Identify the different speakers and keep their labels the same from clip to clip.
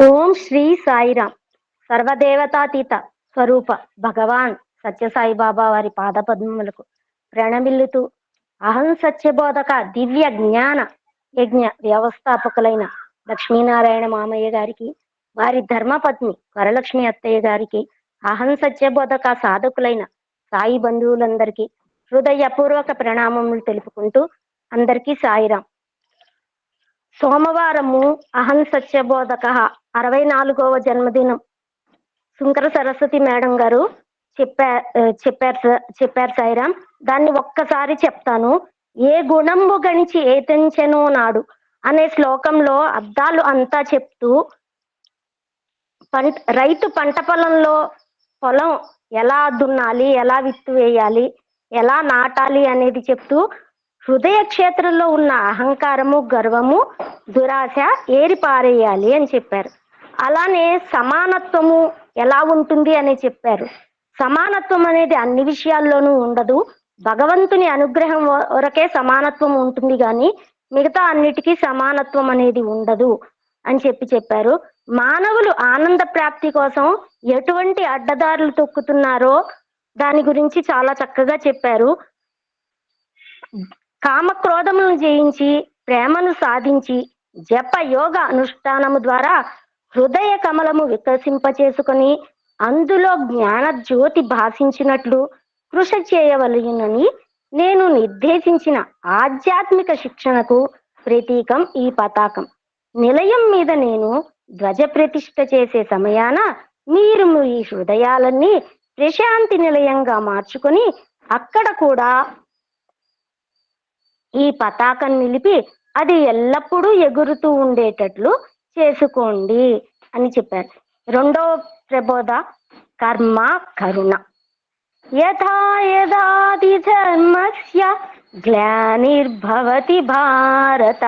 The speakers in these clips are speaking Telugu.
Speaker 1: ఓం శ్రీ సాయిరాం. సర్వదేవతాతీత స్వరూప భగవాన్ సత్యసాయి బాబా వారి పాదపద్మములకు ప్రణమిల్లుతూ అహం సత్యబోధక దివ్య జ్ఞాన యజ్ఞ వ్యవస్థాపకులైన లక్ష్మీనారాయణ మామయ్య గారికి, వారి ధర్మపత్ని వరలక్ష్మి అత్తయ్య గారికి, అహం సత్యబోధక సాధకులైన సాయి బంధువులందరికీ హృదయపూర్వక ప్రణామములు తెలుపుకుంటూ అందరికీ సాయిరాం. సోమవారము అహం సత్యబోధక 64వ జన్మదినం శుంకర సరస్వతి మేడం గారు చెప్పారు సాయిరాం. దాన్ని ఒక్కసారి చెప్తాను. ఏ గుణంబు గణించి ఏతించెనో నాడు అనే శ్లోకంలో అర్థాలు అంతా చెప్తూ రైతు పంట పొలం ఎలా దున్నాలి, ఎలా విత్తు వేయాలి, ఎలా నాటాలి అనేది చెప్తూ హృదయ క్షేత్రంలో ఉన్న అహంకారము, గర్వము, దురాశ ఏరిపారేయాలి అని చెప్పారు. అలానే సమానత్వము ఎలా ఉంటుంది అని చెప్పారు. సమానత్వం అనేది అన్ని విషయాల్లోనూ ఉండదు. భగవంతుని అనుగ్రహం వరకే సమానత్వం ఉంటుంది, కానీ మిగతా అన్నిటికీ సమానత్వం అనేది ఉండదు అని చెప్పారు. మానవులు ఆనంద ప్రాప్తి కోసం ఎటువంటి అడ్డదారులు తొక్కుతున్నారో దాని గురించి చాలా చక్కగా చెప్పారు. కామక్రోధములను జయించి ప్రేమను సాధించి జప యోగ అనుష్ఠానము ద్వారా హృదయ కమలము వికసింపచేసుకొని అందులో జ్ఞాన జ్యోతి భాషించినట్లు కృషి చేయవలెనని నేను నిర్దేశించిన ఆధ్యాత్మిక శిక్షణకు ప్రతీకం ఈ పతాకం. నిలయం మీద నేను ధ్వజ ప్రతిష్ఠ చేసే సమయాన మీరు మీ హృదయాలన్నీ ప్రశాంతి నిలయంగా మార్చుకొని అక్కడ కూడా ఈ పతాకం నిలిపి అది ఎల్లప్పుడూ ఎగురుతూ ఉండేటట్లు చేసుకోండి అని చెప్పారు. రెండవ ప్రబోధ కర్మ కరుణ. యథా యథాది ధర్మస్య గ్లానిర్భవతి భారత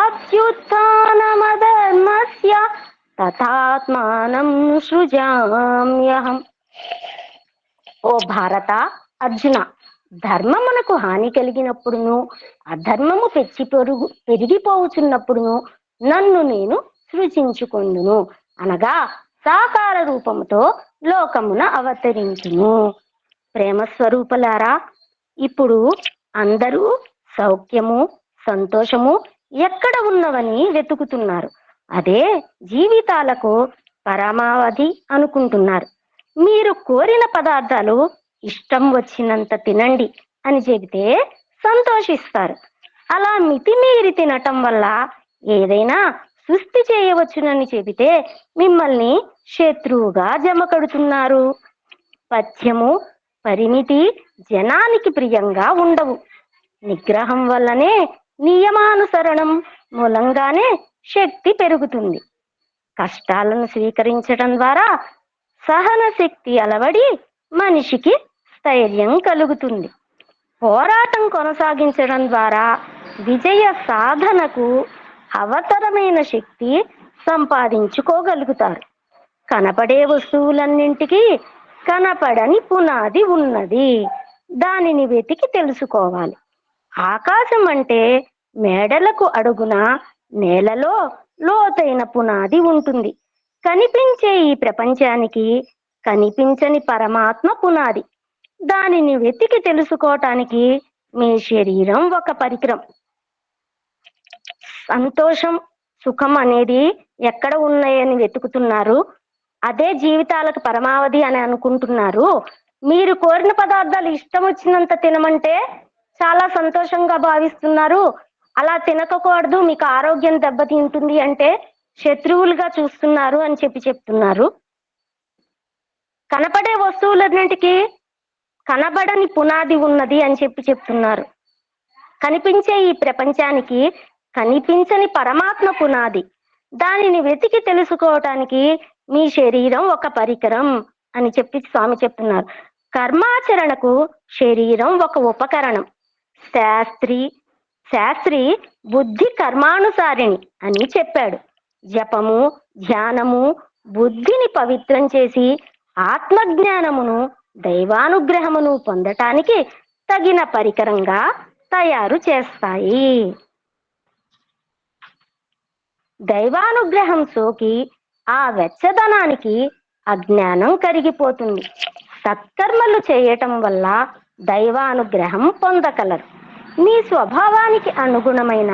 Speaker 1: అభ్యుత్థానమధర్మస్య తథాత్మానం సృజామ్యహం. ఓ భారత, అర్జున, ధర్మమునకు హాని కలిగినప్పుడును అధర్మము పెరిగిపోవుచున్నప్పుడును నన్ను నేను సృజించుకొందును అనగా సాకార రూపముతో లోకమున అవతరించును. ప్రేమ స్వరూపలారా, ఇప్పుడు అందరూ సౌఖ్యము, సంతోషము ఎక్కడ ఉన్నవని వెతుకుతున్నారు. అదే జీవితాలకు పరమావధి అనుకుంటున్నారు. మీరు కోరిన పదార్థాలు ఇష్టం వచ్చినంత తినండి అని చెబితే సంతోషిస్తారు. అలా మితిమీరి తినటం వల్ల ఏదైనా సృష్టి చేయవచ్చునని చెబితే మిమ్మల్ని శత్రువుగా జమ కడుతున్నారు. పథ్యము, పరిమితి జనానికి ప్రియంగా ఉండవు. నిగ్రహం వల్లనే, నియమానుసరణం మూలంగానే శక్తి పెరుగుతుంది. కష్టాలను స్వీకరించడం ద్వారా సహన శక్తి అలవడి మనిషికి స్థైర్యం కలుగుతుంది. పోరాటం కొనసాగించడం ద్వారా విజయ సాధనకు అవసరమైన శక్తి సంపాదించుకోగలుగుతారు. కనపడే వస్తువులన్నింటికీ కనపడని పునాది ఉన్నది. దానిని వెతికి తెలుసుకోవాలి. ఆకాశం అంటే మేడలకు అడుగున నేలలో లోతైన పునాది ఉంటుంది. కనిపించే ఈ ప్రపంచానికి కనిపించని పరమాత్మ పునాది. దానిని వెతికి తెలుసుకోవటానికి మీ శరీరం ఒక పరికరం. సంతోషం, సుఖం అనేది ఎక్కడ ఉన్నాయని వెతుకుతున్నారు. అదే జీవితాలకు పరమావధి అని అనుకుంటున్నారు. మీరు కోరిన పదార్థాలు ఇష్టం వచ్చినంత తినమంటే చాలా సంతోషంగా భావిస్తున్నారు. అలా తినకూడదు, మీకు ఆరోగ్యం దెబ్బతింటుంది అంటే శత్రువులుగా చూస్తున్నారు అని చెప్తున్నారు. కనపడే వస్తువులన్నింటికి కనబడని పునాది ఉన్నది అని చెప్తున్నారు. కనిపించే ఈ ప్రపంచానికి కనిపించని పరమాత్మ పునాది. దానిని వెతికి తెలుసుకోవటానికి మీ శరీరం ఒక పరికరం అని స్వామి చెప్తున్నారు. కర్మాచరణకు శరీరం ఒక ఉపకరణం. శాస్త్రి బుద్ధి కర్మానుసారిణి అని చెప్పాడు. జపము, ధ్యానము బుద్ధిని పవిత్రం చేసి ఆత్మజ్ఞానమును, దైవానుగ్రహమును పొందటానికి తగిన పరికరంగా తయారు చేస్తాయి. దైవానుగ్రహం సోకి ఆ వెచ్చదనానికి అజ్ఞానం కరిగిపోతుంది. సత్కర్మలు చేయటం వల్ల దైవానుగ్రహం పొందగలరు. మీ స్వభావానికి అనుగుణమైన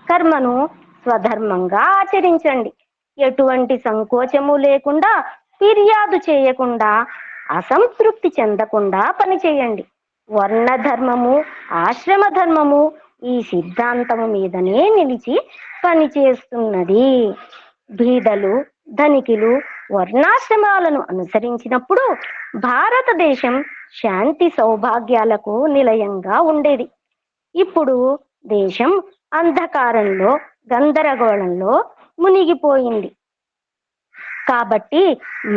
Speaker 1: కర్మను స్వధర్మంగా ఆచరించండి. ఎటువంటి సంకోచము లేకుండా, ఫిర్యాదు చేయకుండా, అసంతృప్తి చెందకుండా పనిచేయండి. వర్ణ ధర్మము, ఆశ్రమ ధర్మము ఈ సిద్ధాంతము మీదనే నిలిచి పనిచేస్తున్నది. బీదలు, ధనికులు వర్ణాశ్రమాలను అనుసరించినప్పుడు భారతదేశం శాంతి సౌభాగ్యాలకు నిలయంగా ఉండేది. ఇప్పుడు దేశం అంధకారంలో, గందరగోళంలో మునిగిపోయింది. కాబట్టి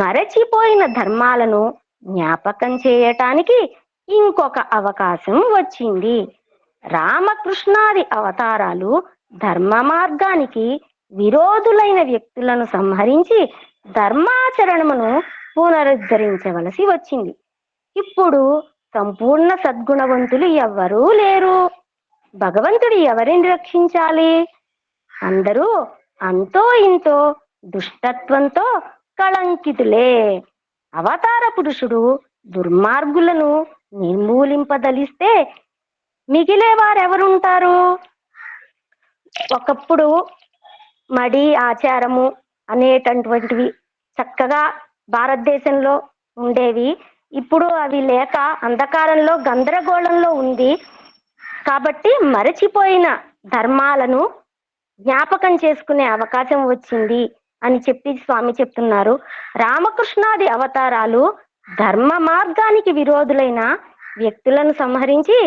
Speaker 1: మరచిపోయిన ధర్మాలను జ్ఞాపకం చేయటానికి ఇంకొక అవకాశం వచ్చింది. రామకృష్ణాది అవతారాలు ధర్మ మార్గానికి విరోధులైన వ్యక్తులను సంహరించి ధర్మాచరణమును పునరుద్ధరించవలసి వచ్చింది. ఇప్పుడు సంపూర్ణ సద్గుణవంతులు ఎవ్వరూ లేరు. భగవంతుడు ఎవరిని రక్షించాలి? అందరూ అంతో ఇంతో దుష్టత్వంతో కళంకితులే. అవతార పురుషుడు దుర్మార్గులను నిర్మూలింపదలిస్తే మిగిలే వారెవరుంటారు? ఒకప్పుడు మడి, ఆచారము అనేటటువంటివి చక్కగా భారతదేశంలో ఉండేవి. ఇప్పుడు అవి లేక అంధకారంలో, గందరగోళంలో ఉంది. కాబట్టి మరచిపోయిన ధర్మాలను జ్ఞాపకం చేసుకునే అవకాశం వచ్చింది అని చెప్పి స్వామి చెప్తున్నారు. రామకృష్ణాది అవతారాలు ధర్మ మార్గానికి విరోధులైన వ్యక్తులను సంహరించి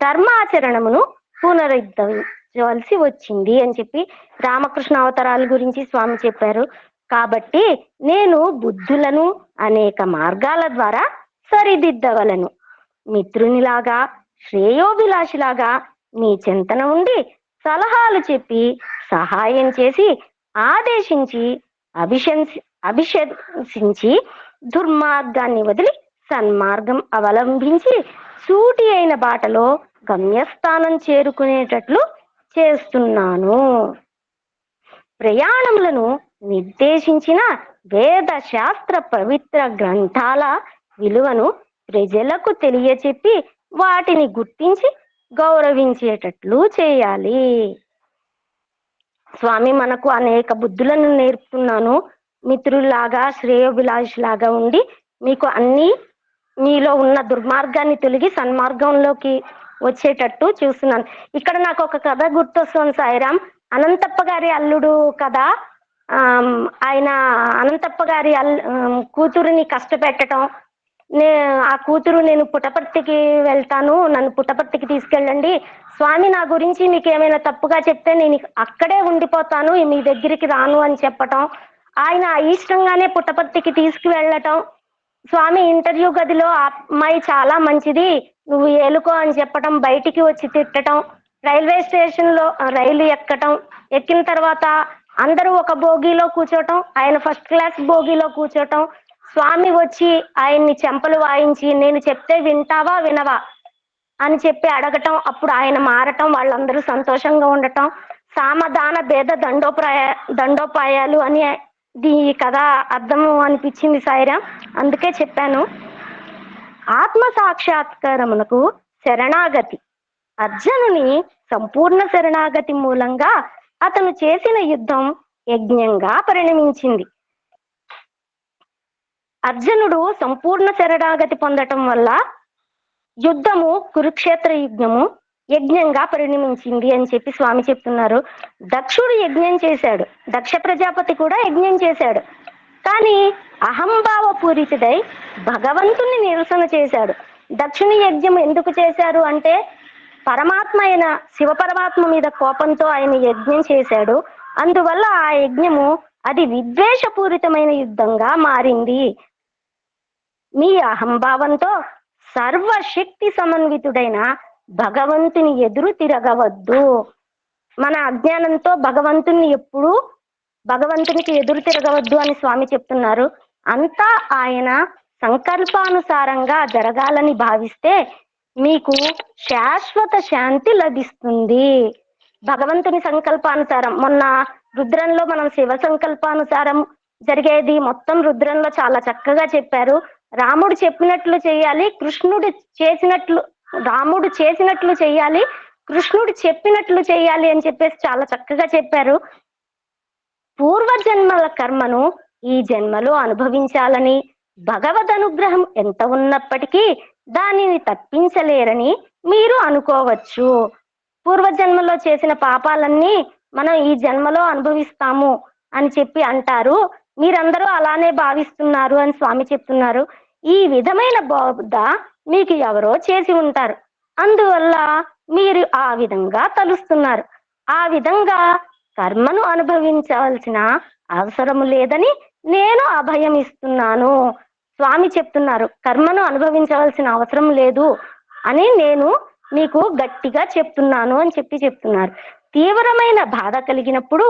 Speaker 1: ధర్మాచరణమును పునరుద్ధరించవలసి వచ్చింది అని చెప్పి రామకృష్ణ అవతారాల గురించి స్వామి చెప్పారు. కాబట్టి నేను బుద్ధులను అనేక మార్గాల ద్వారా సరిదిద్దవలను. మిత్రునిలాగా, శ్రేయోభిలాషిలాగా మీ చింతన ఉండి సలహాలు చెప్పి, సహాయం చేసి, ఆదేశించి, అభిశంసించి దుర్మార్గాన్ని వదిలి సన్మార్గం అవలంబించి సూటి అయిన బాటలో గమ్యస్థానం చేరుకునేటట్లు చేస్తున్నాను. ప్రయాణములను నిర్దేశించిన వేద శాస్త్ర పవిత్ర గ్రంథాల విలువను ప్రజలకు తెలియచెప్పి వాటిని గుర్తించి గౌరవించేటట్లు చేయాలి. స్వామి మనకు అనేక బుద్ధులను నేర్పుతున్నాను. మిత్రులాగా, శ్రేయోభిలాషిలాగా ఉండి మీకు అన్ని మీలో ఉన్న దుర్మార్గాన్ని తొలగి సన్మార్గంలోకి వచ్చేటట్టు చూస్తున్నాను. ఇక్కడ నాకు ఒక కథ గుర్తొస్తుంది సాయిరాం. అనంతప్ప గారి అల్లుడు కథ. ఆయన అనంతప్ప గారి కూతురుని కష్టపెట్టడం, ఆ కూతురు నేను పుట్టపర్తికి వెళ్తాను, నన్ను పుట్టపర్తికి తీసుకెళ్ళండి స్వామి, నా గురించి మీకు ఏమైనా తప్పుగా చెప్తే నేను అక్కడే ఉండిపోతాను, మీ దగ్గరికి రాను అని చెప్పటం. ఆయన అయిష్టంగానే పుట్టపర్తికి తీసుకువెళ్ళటం. స్వామి ఇంటర్వ్యూ గదిలో ఆ అమ్మాయి చాలా మంచిది, నువ్వు ఏలుకో అని చెప్పటం, బయటికి వచ్చి తిట్టడం. రైల్వే స్టేషన్ లో రైలు ఎక్కటం, ఎక్కిన తర్వాత అందరూ ఒక బోగీలో కూర్చోటం, ఆయన ఫస్ట్ క్లాస్ బోగీలో కూర్చోటం. స్వామి వచ్చి ఆయన్ని చెంపలు వాయించి నేను చెప్తే వింటావా వినవా అని చెప్పి అడగటం. అప్పుడు ఆయన మారటం, వాళ్ళందరూ సంతోషంగా ఉండటం. సామధాన భేద దండోపాయాలు అని ఈ కథ అర్థము అనిపించింది సాయిరాం, అందుకే చెప్పాను. ఆత్మ సాక్షాత్కారమునకు శరణాగతి. అర్జునుని సంపూర్ణ శరణాగతి మూలంగా అతను చేసిన యుద్ధం యజ్ఞంగా పరిణమించింది. అర్జునుడు సంపూర్ణ శరణాగతి పొందటం వల్ల యుద్ధము, కురుక్షేత్ర యుద్ధము యజ్ఞంగా పరిణమించింది అని చెప్పి స్వామి చెప్తున్నారు. దక్షుడు యజ్ఞం చేశాడు, దక్ష ప్రజాపతి కూడా యజ్ఞం చేశాడు. కానీ అహంభావ పూరితుడై భగవంతుని నిరసన చేశాడు. దక్షుని యజ్ఞం ఎందుకు చేశారు అంటే పరమాత్మ అయిన శివ పరమాత్మ మీద కోపంతో ఆయన యజ్ఞం చేశాడు. అందువల్ల ఆ యజ్ఞము అది విద్వేషపూరితమైన యుద్ధంగా మారింది. మీ అహంభావంతో సర్వశక్తి సమన్వితుడైన భగవంతుని ఎదురు తిరగవద్దు. మన అజ్ఞానంతో భగవంతునికి ఎదురు తిరగవద్దు అని స్వామి చెప్తున్నారు. అంతా ఆయన సంకల్పానుసారంగా జరగాలని భావిస్తే మీకు శాశ్వత శాంతి లభిస్తుంది. భగవంతుని సంకల్పానుసారం, మొన్న రుద్రంలో మనం శివ సంకల్పానుసారం జరిగేది మొత్తం రుద్రంలో చాలా చక్కగా చెప్పారు. రాముడు చెప్పినట్లు చేయాలి, రాముడు చేసినట్లు చేయాలి, కృష్ణుడు చెప్పినట్లు చేయాలి అని చెప్పేసి చాలా చక్కగా చెప్పారు. పూర్వజన్మల కర్మను ఈ జన్మలో అనుభవించాలని, భగవద్ అనుగ్రహం ఎంత ఉన్నప్పటికీ దానిని తప్పించలేరని మీరు అనుకోవచ్చు. పూర్వజన్మలో చేసిన పాపాలన్నీ మనం ఈ జన్మలో అనుభవిస్తాము అని చెప్పి అంటారు. మీరందరూ అలానే భావిస్తున్నారు అని స్వామి చెప్తున్నారు. ఈ విధమైన బోధ మీకు ఎవరో చేసి ఉంటారు, అందువల్ల మీరు ఆ విధంగా తలుస్తున్నారు. ఆ విధంగా కర్మను అనుభవించవలసిన అవసరం లేదని నేను అభయం ఇస్తున్నాను. స్వామి చెప్తున్నారు, కర్మను అనుభవించవలసిన అవసరం లేదు అని నేను మీకు గట్టిగా చెప్తున్నాను అని చెప్తున్నారు. తీవ్రమైన బాధ కలిగినప్పుడు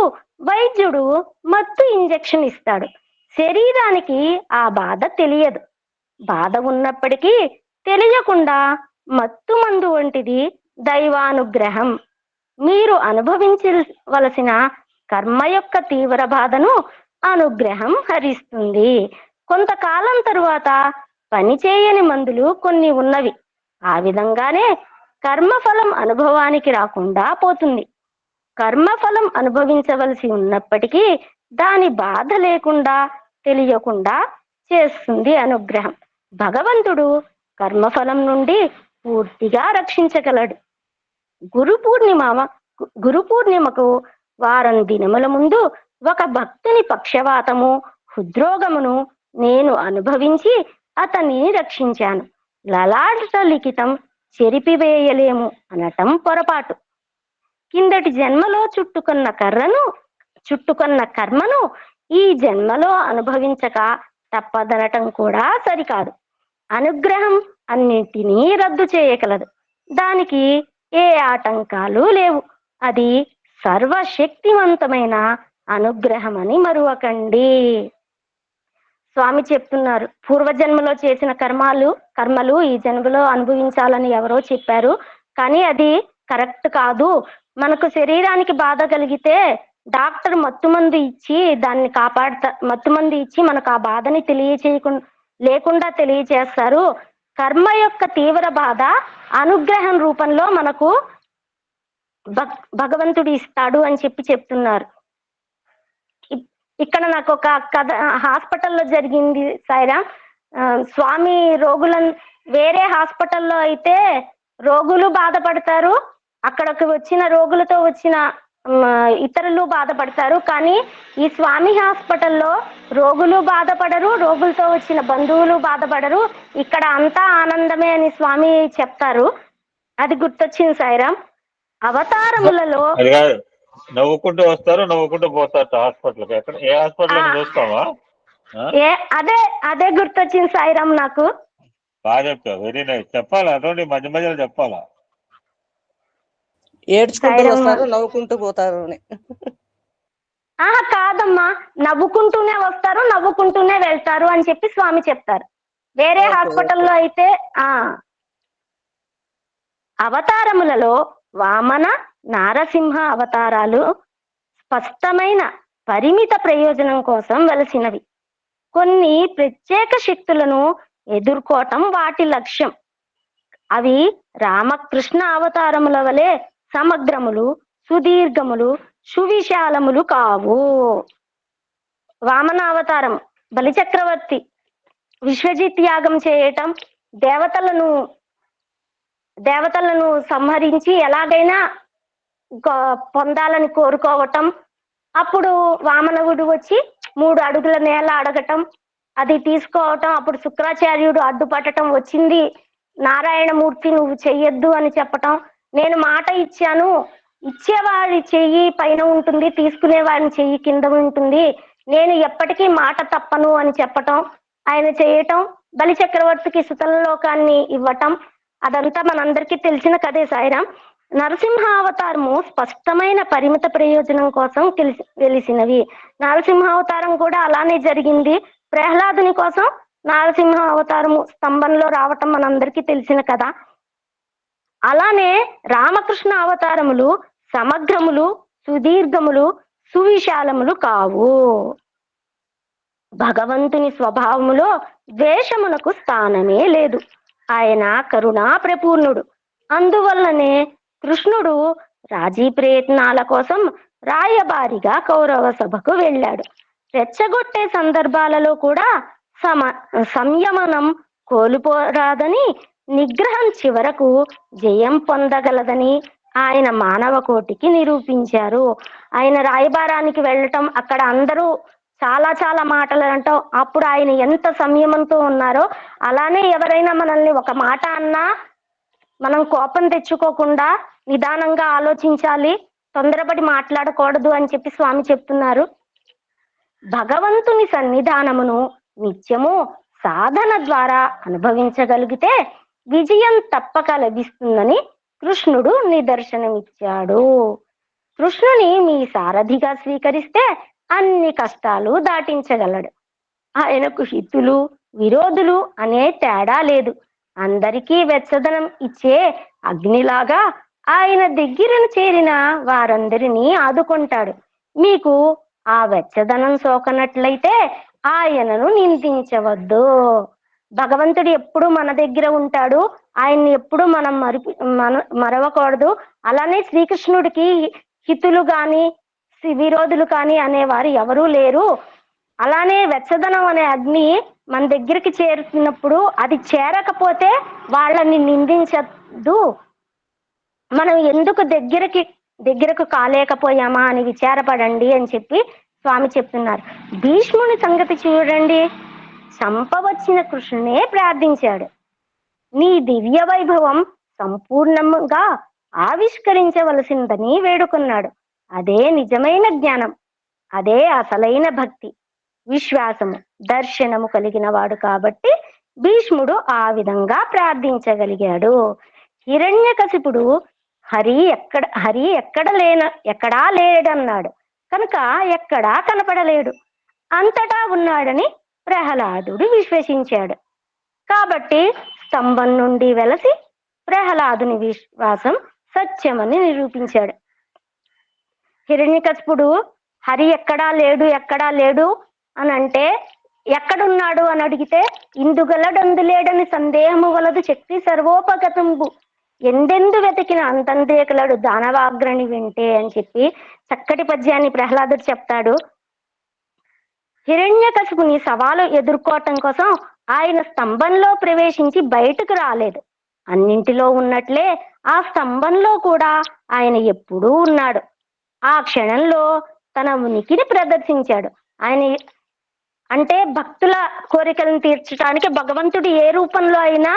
Speaker 1: వైద్యుడు మత్తు ఇంజెక్షన్ ఇస్తాడు. శరీరానికి ఆ బాధ తెలియదు. బాధ ఉన్నప్పటికీ తెలియకుండా మత్తు మందు వంటిది దైవానుగ్రహం. మీరు అనుభవించవలసిన కర్మ యొక్క తీవ్ర బాధను అనుగ్రహం హరిస్తుంది. కొంతకాలం తరువాత పనిచేయని మందులు కొన్ని ఉన్నవి. ఆ విధంగానే కర్మఫలం అనుభవానికి రాకుండా పోతుంది. కర్మఫలం అనుభవించవలసి ఉన్నప్పటికీ దాని బాధ లేకుండా తెలియకుండా చేస్తుంది అనుగ్రహం. భగవంతుడు కర్మఫలం నుండి పూర్తిగా రక్షించగలడు. గురు పూర్ణిమకు వారం దినముల ముందు ఒక భక్తుని పక్షవాతము, హృద్రోగమును నేను అనుభవించి అతన్ని రక్షించాను. లలాట లిఖితం చెరిపివేయలేము అనటం పొరపాటు. కిందటి జన్మలో చుట్టుకున్న కర్మను ఈ జన్మలో అనుభవించక తప్పదనటం కూడా సరికాదు. అనుగ్రహం అన్నింటినీ రద్దు చేయగలదు. దానికి ఏ ఆటంకాలు లేవు. అది సర్వశక్తివంతమైన అనుగ్రహం అని మరువకండి. స్వామి చెప్తున్నారు, పూర్వజన్మలో చేసిన కర్మలు ఈ జన్మలో అనుభవించాలని ఎవరో చెప్పారు, కానీ అది కరెక్ట్ కాదు. మనకు శరీరానికి బాధ కలిగితే డాక్టర్ మత్తుమందు ఇచ్చి దాన్ని మత్తుమందు ఇచ్చి మనకు ఆ బాధని లేకుండా తెలియచేస్తారు. కర్మ యొక్క తీవ్ర బాధ అనుగ్రహం రూపంలో మనకు భగవంతుడు ఇస్తాడు అని చెప్తున్నారు. ఇక్కడ నాకు ఒక కథ హాస్పిటల్లో జరిగింది సాయిరామ్. స్వామి వేరే హాస్పిటల్లో అయితే రోగులు బాధపడతారు, అక్కడికి వచ్చిన రోగులతో వచ్చిన ఇతరులు బాధపడతారు. కానీ ఈ స్వామి హాస్పిటల్లో రోగులు బాధపడరు, రోగులతో వచ్చిన బంధువులు బాధపడరు. ఇక్కడ అంతా ఆనందమే అని స్వామి చెప్తారు. అది గుర్తొచ్చింది సాయిరామ్. అవతారములలో
Speaker 2: నవ్వుకుంటూ వస్తారు, నవ్వుకుంటూ పోతారు హాస్పిటల్. ఎక్కడ ఏ హాస్పిటల్ చూస్తావా?
Speaker 1: అదే గుర్తొచ్చింది సాయిరామ్ నాకు.
Speaker 2: బాగా చెప్తావు, వెరీ నైస్. చెప్పాలా అటువంటి మధ్య మధ్యలో చెప్పాలా?
Speaker 3: ఏడ్చుకుంటూ వస్తారు, నవ్వుకుంటూ పోతారు.
Speaker 1: కాదమ్మా, నవ్వుకుంటూనే వస్తారు, నవ్వుకుంటూనే వెళ్తారు అని చెప్పి స్వామి చెప్తారు. వేరే హాస్పిటల్లో అయితే అవతారములలో వామన, నారసింహ అవతారాలు స్పష్టమైన పరిమిత ప్రయోజనం కోసం వెలసినవి. కొన్ని ప్రత్యేక శక్తులను ఎదుర్కోవటం వాటి లక్ష్యం. అవి రామకృష్ణ అవతారముల వలె సమగ్రములు, సుదీర్ఘములు, సువిశాలములు కావు. వామన అవతారం బలిచక్రవర్తి విశ్వజిత్ యాగం చేయటం, దేవతలను సంహరించి ఎలాగైనా పొందాలని కోరుకోవటం. అప్పుడు వామనవుడు వచ్చి 3 అడుగుల నేల అడగటం, అది తీసుకోవటం. అప్పుడు శుక్రాచార్యుడు అడ్డుపట్టడం, వచ్చింది నారాయణమూర్తి నువ్వు చెయ్యొద్దు అని చెప్పటం. నేను మాట ఇచ్చాను, ఇచ్చేవాడి చెయ్యి పైన ఉంటుంది, తీసుకునేవాడిని చెయ్యి కింద ఉంటుంది, నేను ఎప్పటికీ మాట తప్పను అని చెప్పటం, ఆయన చేయటం, బలి చక్రవర్తికి సుతలలోకాన్ని ఇవ్వటం. అదంతా మనందరికీ తెలిసిన కథే సాయిరామ్. నరసింహ అవతారము స్పష్టమైన పరిమిత ప్రయోజనం కోసం తెలిసినవి. నరసింహ అవతారం కూడా అలానే జరిగింది. ప్రహ్లాదుని కోసం నరసింహ అవతారము స్తంభంలో రావటం మనందరికీ తెలిసిన కదా. అలానే రామకృష్ణ అవతారములు సమగ్రములు, సుదీర్ఘములు, సువిశాలములు కావు. భగవంతుని స్వభావములో ద్వేషమునకు స్థానమే లేదు. ఆయన కరుణా ప్రపూర్ణుడు. అందువల్లనే కృష్ణుడు రాజీ ప్రయత్నాల కోసం రాయబారిగా కౌరవ సభకు వెళ్ళాడు. రెచ్చగొట్టే సందర్భాలలో కూడా సంయమనం కోల్పోరాదని, నిగ్రహం చివరకు జయం పొందగలదని ఆయన మానవ కోటికి నిరూపించారు. ఆయన రాయబారానికి వెళ్ళటం, అక్కడ అందరూ చాలా చాలా మాటలు అంటాం, అప్పుడు ఆయన ఎంత సంయమంతో ఉన్నారో, అలానే ఎవరైనా మనల్ని ఒక మాట అన్నా మనం కోపం తెచ్చుకోకుండా నిదానంగా ఆలోచించాలి, తొందరపడి మాట్లాడకూడదు అని చెప్పి స్వామి చెప్తున్నారు. భగవంతుని సన్నిధానమును నిత్యము సాధన ద్వారా అనుభవించగలిగితే విజయం తప్పక లభిస్తుందని కృష్ణుడు నిదర్శనమిచ్చాడు. కృష్ణుని మీ సారథిగా స్వీకరిస్తే అన్ని కష్టాలు దాటించగలడు. ఆయనకు హితులు విరోధులు అనే తేడా లేదు. అందరికీ వెచ్చదనం ఇచ్చే అగ్నిలాగా ఆయన దగ్గరను చేరిన వారందరినీ ఆదుకుంటాడు. మీకు ఆ వెచ్చదనం సోకనట్లయితే ఆయనను నిందించవద్దు. భగవంతుడు ఎప్పుడు మన దగ్గర ఉంటాడు, ఆయన్ని ఎప్పుడు మనం మరవకూడదు. అలానే శ్రీకృష్ణుడికి హితులు గాని విరోధులు కానీ అనేవారు ఎవరూ లేరు. అలానే వెచ్చదనం అనే అగ్ని మన దగ్గరికి చేరుతున్నప్పుడు అది చేరకపోతే వాళ్ళని నిందించద్దు. మనం ఎందుకు దగ్గరకు కాలేకపోయామా అని విచారపడండి అని చెప్పి స్వామి చెప్తున్నారు. భీష్ముని సంగతి చూడండి, చంపవచ్చిన కృష్ణునే ప్రార్థించాడు. నీ దివ్య వైభవం సంపూర్ణంగా ఆవిష్కరించవలసిందని వేడుకున్నాడు. అదే నిజమైన జ్ఞానం, అదే అసలైన భక్తి, విశ్వాసము, దర్శనము కలిగిన వాడు కాబట్టి భీష్ముడు ఆ విధంగా ప్రార్థించగలిగాడు. హిరణ్యకశిపుడు హరి ఎక్కడా లేడన్నాడు కనుక ఎక్కడా కనపడలేడు, అంతటా ఉన్నాడని ప్రహ్లాదుడు విశ్వసించాడు. కాబట్టి స్తంభం నుండి వెలసి ప్రహ్లాదుని విశ్వాసం సత్యమని నిరూపించాడు. హిరణ్యకశిపుడు హరి ఎక్కడా లేడు అని అంటే ఎక్కడున్నాడు అని అడిగితే, ఇందుగలడందు లేడని సందేహము వలదు శక్తి సర్వోపగతంబు ఎందెందు వెతికిన అంతందేకలడు దానవాగ్రణి వింటే అని చెప్పి చక్కటి పద్యాన్ని ప్రహ్లాదుడు చెప్తాడు. హిరణ్యకశిపుని సవాలు ఎదుర్కోవటం కోసం ఆయన స్తంభంలో ప్రవేశించి బయటకు రాలేదు. అన్నింటిలో ఉన్నట్లే ఆ స్తంభంలో కూడా ఆయన ఎప్పుడూ ఉన్నాడు. ఆ క్షణంలో తన ఉనికిని ప్రదర్శించాడు. ఆయన అంటే భక్తుల కోరికలను తీర్చడానికి భగవంతుడు ఏ రూపంలో అయినా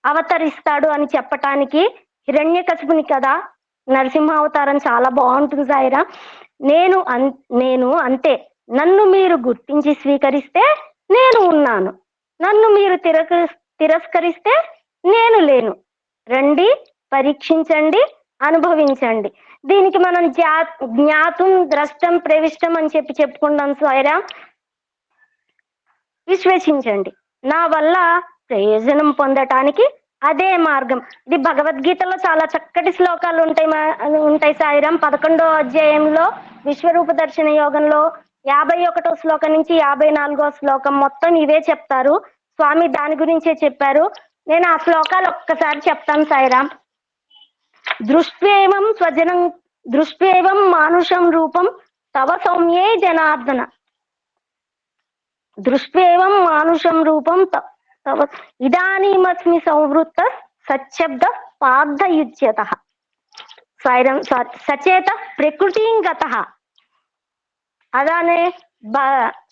Speaker 1: అవతరిస్తాడు అని చెప్పటానికి హిరణ్యకశిపుని కదా నరసింహావతారం చాలా బాగుంటుంది సాయిరా. నేను అంతే, నన్ను మీరు గుర్తించి స్వీకరిస్తే నేను ఉన్నాను, నన్ను మీరు తిరస్కరిస్తే నేను లేను. రండి, పరీక్షించండి, అనుభవించండి. దీనికి మనం జ్ఞాతం ద్రష్టం ప్రవిష్టం అని చెప్పుకుంటాం సాయిరా. విశ్వసించండి, నా వల్ల ప్రయోజనం పొందటానికి అదే మార్గం. ఇది భగవద్గీతలో చాలా చక్కటి శ్లోకాలు ఉంటాయి సాయిరాం. 11వ అధ్యాయంలో విశ్వరూప దర్శన యోగంలో 51వ శ్లోకం నుంచి 54వ శ్లోకం మొత్తం ఇవే చెప్తారు. స్వామి దాని గురించే చెప్పారు. నేను ఆ శ్లోకాలు ఒక్కసారి చెప్తాను సాయిరాం. దృష్ట్వేవం మానుషం రూపం తవ సౌమ్యే జనార్దన, దృష్ట్వేవం మానుషం రూపం తవ ఇదానీమస్మి సంవృత్త సచ్చబ్ద పార్థయుజ్యత సాయిరం సచేత ప్రకృతింగత. అలానే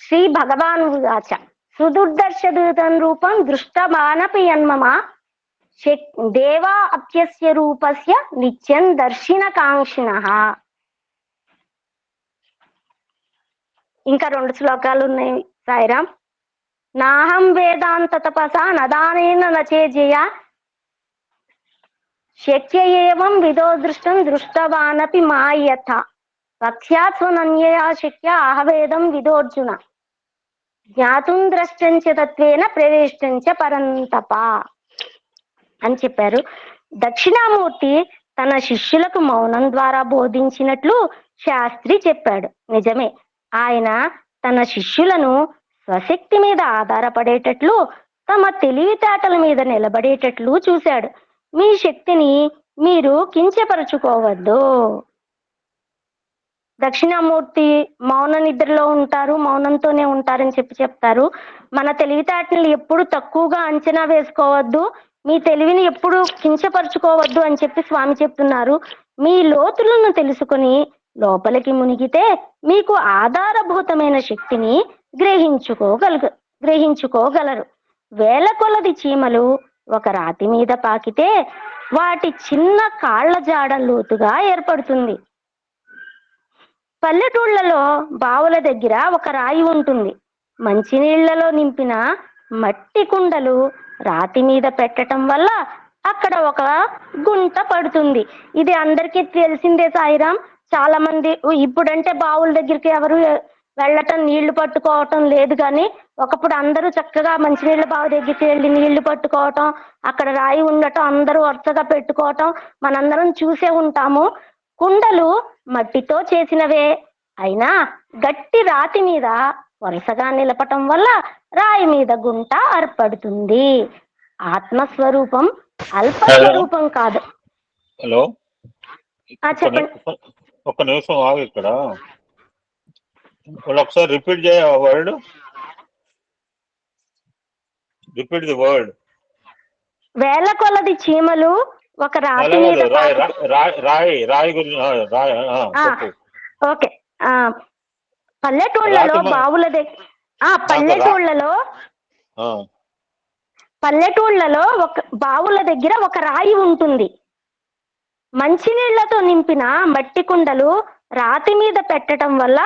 Speaker 1: శ్రీ భగవాన్ వాచ సుదుర్దర్శదూతం రూపం దృష్టమానపి యన్మమ దేవా అప్యస్య రూపస్య నిత్యం దర్శన కాంక్షిణః. ఇంకా 2 శ్లోకాలు ఉన్నాయి సాయిరాం. నాహం వేదాంత తపసా నదానేన నచేజయ శక్య ఏవం విదో దృష్టం దృష్టవానపి మాయథ వక్ష్యాత్ స్వనన్యయా శక్య అహవేదం విదోర్జున జ్ఞాతుం ద్రష్టంచ తత్వేన ప్రవేష్టంచ పరంతప అని చెప్పారు. దక్షిణామూర్తి తన శిష్యులకు మౌనం ద్వారా బోధించినట్లు శాస్త్రి చెప్పాడు. నిజమే, ఆయన తన శిష్యులను స్వశక్తి మీద ఆధారపడేటట్లు తమ తెలివితేటల మీద నిలబడేటట్లు చూశాడు. మీ శక్తిని మీరు కించపరుచుకోవద్దు. దక్షిణామూర్తి మౌన నిద్రలో ఉంటారు, మౌనంతోనే ఉంటారని చెప్తారు. మన తెలివితేటలు ఎప్పుడు తక్కువగా అంచనా వేసుకోవద్దు, మీ తెలివిని ఎప్పుడు కించపరుచుకోవద్దు అని చెప్పి స్వామి చెప్తున్నారు. మీ లోతులను తెలుసుకుని లోపలికి మునిగితే మీకు ఆధారభూతమైన శక్తిని గ్రహించుకోగలరు. వేల కొలది చీమలు ఒక రాతి మీద పాకితే వాటి చిన్న కాళ్ల జాడ లోతుగా ఏర్పడుతుంది. పల్లెటూళ్లలో బావుల దగ్గర ఒక రాయి ఉంటుంది. మంచినీళ్లలో నింపిన మట్టి కుండలు రాతి మీద పెట్టడం వల్ల అక్కడ ఒక గుంట పడుతుంది. ఇది అందరికీ తెలిసిందే సాయిరాం. చాలా మంది ఇప్పుడంటే బావుల దగ్గరికి ఎవరు వెళ్ళటం, నీళ్లు పట్టుకోవటం లేదు. కానీ ఒకప్పుడు అందరూ చక్కగా మంచినీళ్ళ బావి దగ్గరికి వెళ్ళి నీళ్లు పట్టుకోవటం, అక్కడ రాయి ఉండటం, అందరూ వరుసగా పెట్టుకోవటం మనందరం చూసే ఉంటాము. కుండలు మట్టితో చేసినవే అయినా గట్టి రాతి మీద వరుసగా నిలపటం వల్ల రాయి మీద గుంట ఏర్పడుతుంది. ఆత్మస్వరూపం అల్పస్వరూపం కాదు.
Speaker 2: హలో,
Speaker 1: చెప్పండి.
Speaker 2: ఒక నిమిషం ఆగు. ఇక్కడ ఒకసారి రిపీట్ చేయ వర్డ్. Repeat the word.
Speaker 1: వేల కొలది చీమలు ఒక రాతి మీద
Speaker 2: రాయి గురించి.
Speaker 1: ఓకే. పల్లెటూళ్లలో బావుల పల్లెటూళ్లలో ఒక బావుల దగ్గర ఒక రాయి ఉంటుంది. మంచినీళ్లతో నింపిన మట్టి కుండలు రాతి మీద పెట్టడం వల్ల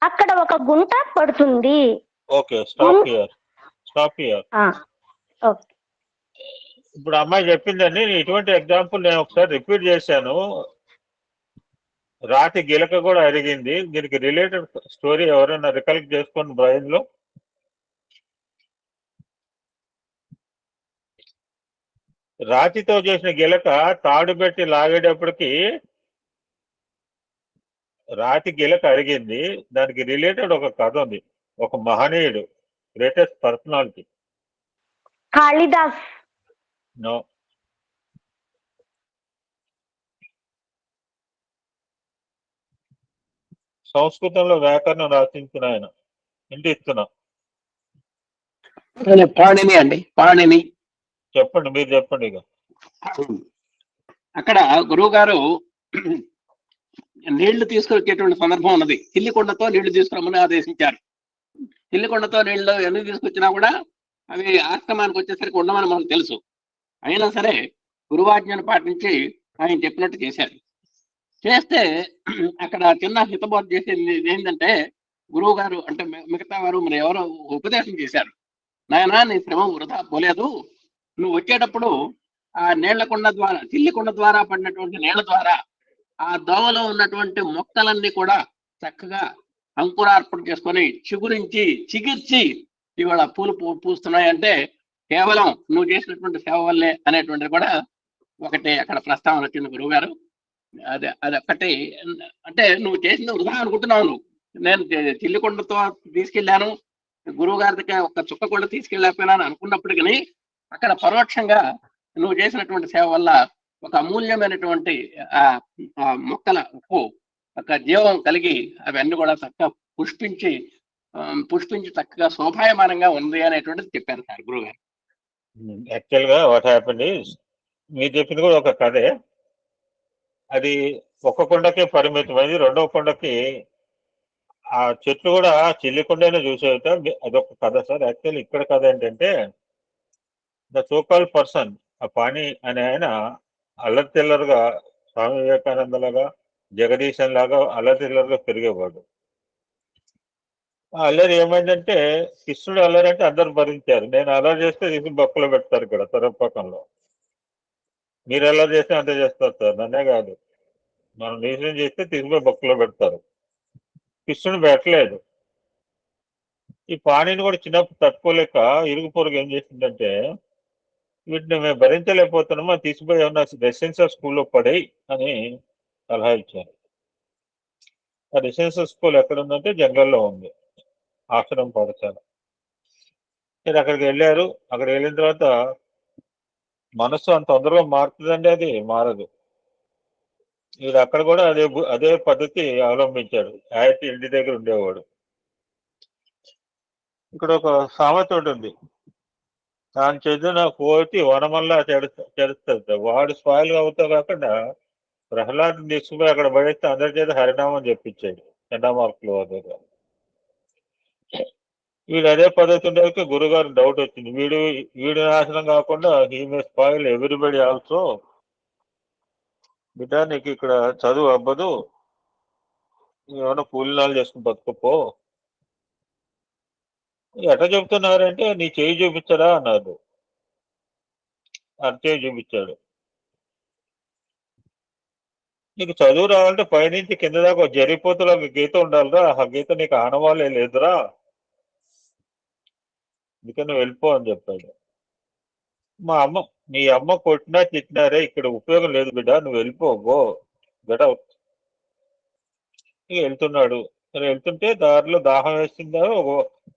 Speaker 1: అక్కడ ఒక గుంట పడుతుంది.
Speaker 2: Okay, stop here. ఇప్పుడు అమ్మాయి చెప్పిందండి. ఇటువంటి ఎగ్జాంపుల్ నేను ఒకసారి రిపీట్ చేశాను. రాతి గిలక కూడా అరిగింది. దీనికి రిలేటెడ్ స్టోరీ ఎవరైనా రికలెక్ట్ చేసుకోండి బ్రెయిన్ లో. రాతితో చేసిన గిలక తాడు పెట్టి లాగేటప్పటికి రాతి గిలక అరిగింది. దానికి రిలేటెడ్ ఒక కథ ఉంది. ఒక మహనీయుడు, గ్రేటెస్ట్ పర్సనాలిటీ.
Speaker 1: కాళిదాస్.
Speaker 2: నో. సంస్కృతంలో వ్యాకరణం రచించిన ఆయన. ఇంటి ఇస్తున్నా.
Speaker 4: పాణిని అండి, పాణిని.
Speaker 2: చెప్పండి, మీరు చెప్పండి. ఇక
Speaker 4: అక్కడ గురువు గారు నీళ్లు తీసుకొచ్చేటువంటి సందర్భం ఉన్నది. చిల్లికొండతో నీళ్లు తీసుకురమ్మని ఆదేశించారు. చిల్లికొండతో నీళ్లు ఎందుకు తీసుకొచ్చినా కూడా అవి ఆశ్రమానికి వచ్చేసరికి ఉండమని మనకు తెలుసు. అయినా సరే గురువాజ్ఞను పాటించి ఆయన చెప్పినట్టు చేశారు. చేస్తే అక్కడ చిన్న హితబోధ చేసేది ఏంటంటే, గురువు గారు అంటే మిగతా వారు మరి ఎవరో ఉపదేశం చేశారు. నాయనా, నీ శ్రమ వృధా పోలేదు. నువ్వు వచ్చేటప్పుడు ఆ నీళ్లకొండ ద్వారా, చిల్లికొండ ద్వారా పడినటువంటి నీళ్ల ద్వారా ఆ దోమలో ఉన్నటువంటి మొక్కలన్నీ కూడా చక్కగా అంకురార్పణ చేసుకొని చిగురించి ఇవాళ పూలు పూస్తున్నాయంటే కేవలం నువ్వు చేసినటువంటి సేవ వల్లే అనేటువంటిది కూడా ఒకటి అక్కడ ప్రస్తావన వచ్చింది గురువు గారు. అదొక్కటి. అంటే నువ్వు చేసిన వృధా అనుకుంటున్నావు. నువ్వు, నేను చిల్లికొండతో తీసుకెళ్లాను, గురువు గారి దగ్గర ఒక చుక్క కూడా తీసుకెళ్ళకపోయినాను అనుకున్నప్పటికీ అక్కడ పరోక్షంగా నువ్వు చేసినటువంటి సేవ వల్ల ఒక అమూల్యమైనటువంటి ఆ మొక్కలకు ఒక జీవం కలిగి అవన్నీ కూడా చక్కగా పుష్పించి చక్కగా శోభాయమానంగా ఉంది అనేటువంటిది చెప్పారు సార్ గురువు గారు.
Speaker 2: యాక్చువల్ గా వాట్ హ్యాపెండ్ ఈజ్, మీరు చెప్పింది కూడా ఒక కథే. అది ఒక కొండకే పరిమితమైంది. రెండవ కొండకి ఆ చెట్లు కూడా చిల్లికొండనే చూసేట. అదొక కథ సార్. యాక్చువల్ ఇక్కడ కథ ఏంటంటే, ద సోకాల్ పర్సన్, ఆ పాణి అనే ఆయన అల్లరి తెల్లరుగా స్వామి వివేకానంద లాగా, జగదీశన్ లాగా అల్లరి తెల్లరుగా పెరిగేవాడు. ఆ అల్లరి ఏమైందంటే, కృష్ణుడు అల్లరి అంటే అందరు భరించారు. నేను అల్లరి చేస్తే తీసి బొక్కలో పెడతారు ఇక్కడ తొరపకంలో. మీరు అల్లరి చేస్తే అంతే చేస్తారు సార్, నన్నే కాదు. మనం రీజన్ చేస్తే తీసుకుపోయి బొక్కలో పెడతారు. కృష్ణుడు పెట్టలేదు. ఈ పాణిని కూడా చిన్నప్పుడు తట్టుకోలేక ఇరుగు పొరుగు ఏం చేసిందంటే, వీటిని మేము భరించలేకపోతున్నామో తీసుకుపోయి ఏమన్నా రెసిడెన్షియల్ స్కూల్లో పడేయి అని సలహా ఇచ్చారు. ఆ రెసిడెన్షియల్ స్కూల్ ఎక్కడ ఉందంటే జంగల్లో ఉంది, ఆశ్రమం పాఠశాల. మీరు అక్కడికి వెళ్ళారు. అక్కడికి వెళ్ళిన తర్వాత మనస్సు అంత తొందరగా మారుతుందండి? అది మారదు. వీడు అక్కడ కూడా అదే పద్ధతి అవలంబించాడు. ఇంటి దగ్గర ఉండేవాడు. ఇక్కడ ఒక సామెత ఉంటుంది, తాను చెందిన కోతి వనమల్లా చెడుస్తుంది. వాడు స్పాయిల్ అవుతా కాకుండా ప్రహ్లాద్ తీసుకుపోయి అక్కడ పడేస్తే అందరి చేత హరినామం చెప్పించాడు చండామార్కులు దగ్గర. వీడు అదే పద్ధతి ఉండేకి గురుగారు డౌట్ వచ్చింది, వీడు నాశనం కాకుండా he may spoil everybody also. బిడ్డ నీకు ఇక్కడ చదువు అవ్వదు, ఏమైనా కూలినాలు చేసుకుని బతుకుపో. ఎట్లా చెప్తున్నారంటే నీ చేయి చూపించడా అన్నారు. చేయి చూపించాడు. నీకు చదువు రావాలంటే పైనుంచి కింద దాకా జరిపోతులో ఒక గీత ఉండాలిరా, ఆ గీత నీకు ఆనవాళ్ళే లేదురా, అందుకని నువ్వు వెళ్ళిపో అని చెప్పాడు. మీ అమ్మ కొట్టినా తిట్టినారే, ఇక్కడ ఉపయోగం లేదు బిడ్డ, నువ్వు వెళ్ళిపో, గో గెట్ అవుట్. ఇక వెళ్తున్నాడు. వెళ్తుంటే దారిలో దాహం వేస్తుందా,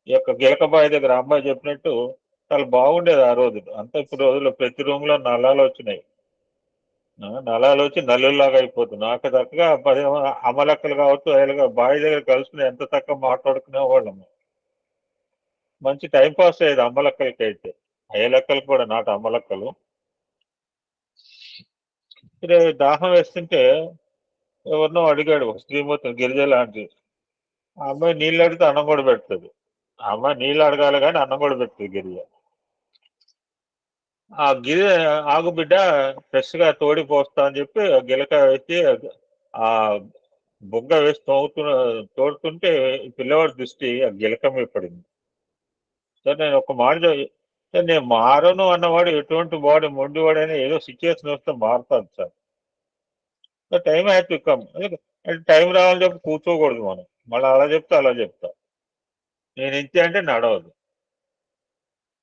Speaker 2: ఈ యొక్క గిలకబాయి దగ్గర అమ్మాయి చెప్పినట్టు చాలా బాగుండేది ఆ రోజు. అంతా ఇప్పుడు రోజుల్లో ప్రతి రూమ్ లో నల్లాలు వచ్చినాయి. నల్లాలు వచ్చి నల్లుల్లాగా అయిపోతుంది. నాకు చక్కగా 10 అమ్మలక్కలు కావచ్చు, అయ్యలుగా బావి దగ్గర కలుసుకుని ఎంత చక్కగా మాట్లాడుకునే వాళ్ళము. మంచి టైం పాస్ అయ్యేది అమ్మలక్కలకి అయితే. అయ్యలక్కలు కూడా నాటు అమ్మలక్కలు. దాహం వేస్తుంటే ఎవరినో అడిగాడు, ఒక శ్రీమూర్తి గిరిజ లాంటి ఆ అమ్మాయి. నీళ్ళు అడిగితే అన్నం కూడా పెడుతుంది. ఆ అమ్మాయి నీళ్ళు అడగాలి కానీ అన్నం కూడా పెడుతుంది గిరిజ. ఆ ఆగు బిడ్డ, ఫ్రెష్ గా తోడి పోస్తా అని చెప్పి గిలక వేసి ఆ బొగ్గ వేసి తోడుతుంటే పిల్లవాడి దృష్టి ఆ గిలక మీద పడింది. సార్ నేను ఒక మాట సార్, నేను మారను అన్నవాడు ఎటువంటి వాడు మొండివాడైనా ఏదో సిచ్యువేషన్ వస్తే మారుతాడు sir. Time had to come. Time రావాలని చెప్పి కూర్చోకూడదు మనం. మళ్ళీ అలా చెప్తా అలా చెప్తా. నేను ఇంతే అంటే నడవదు.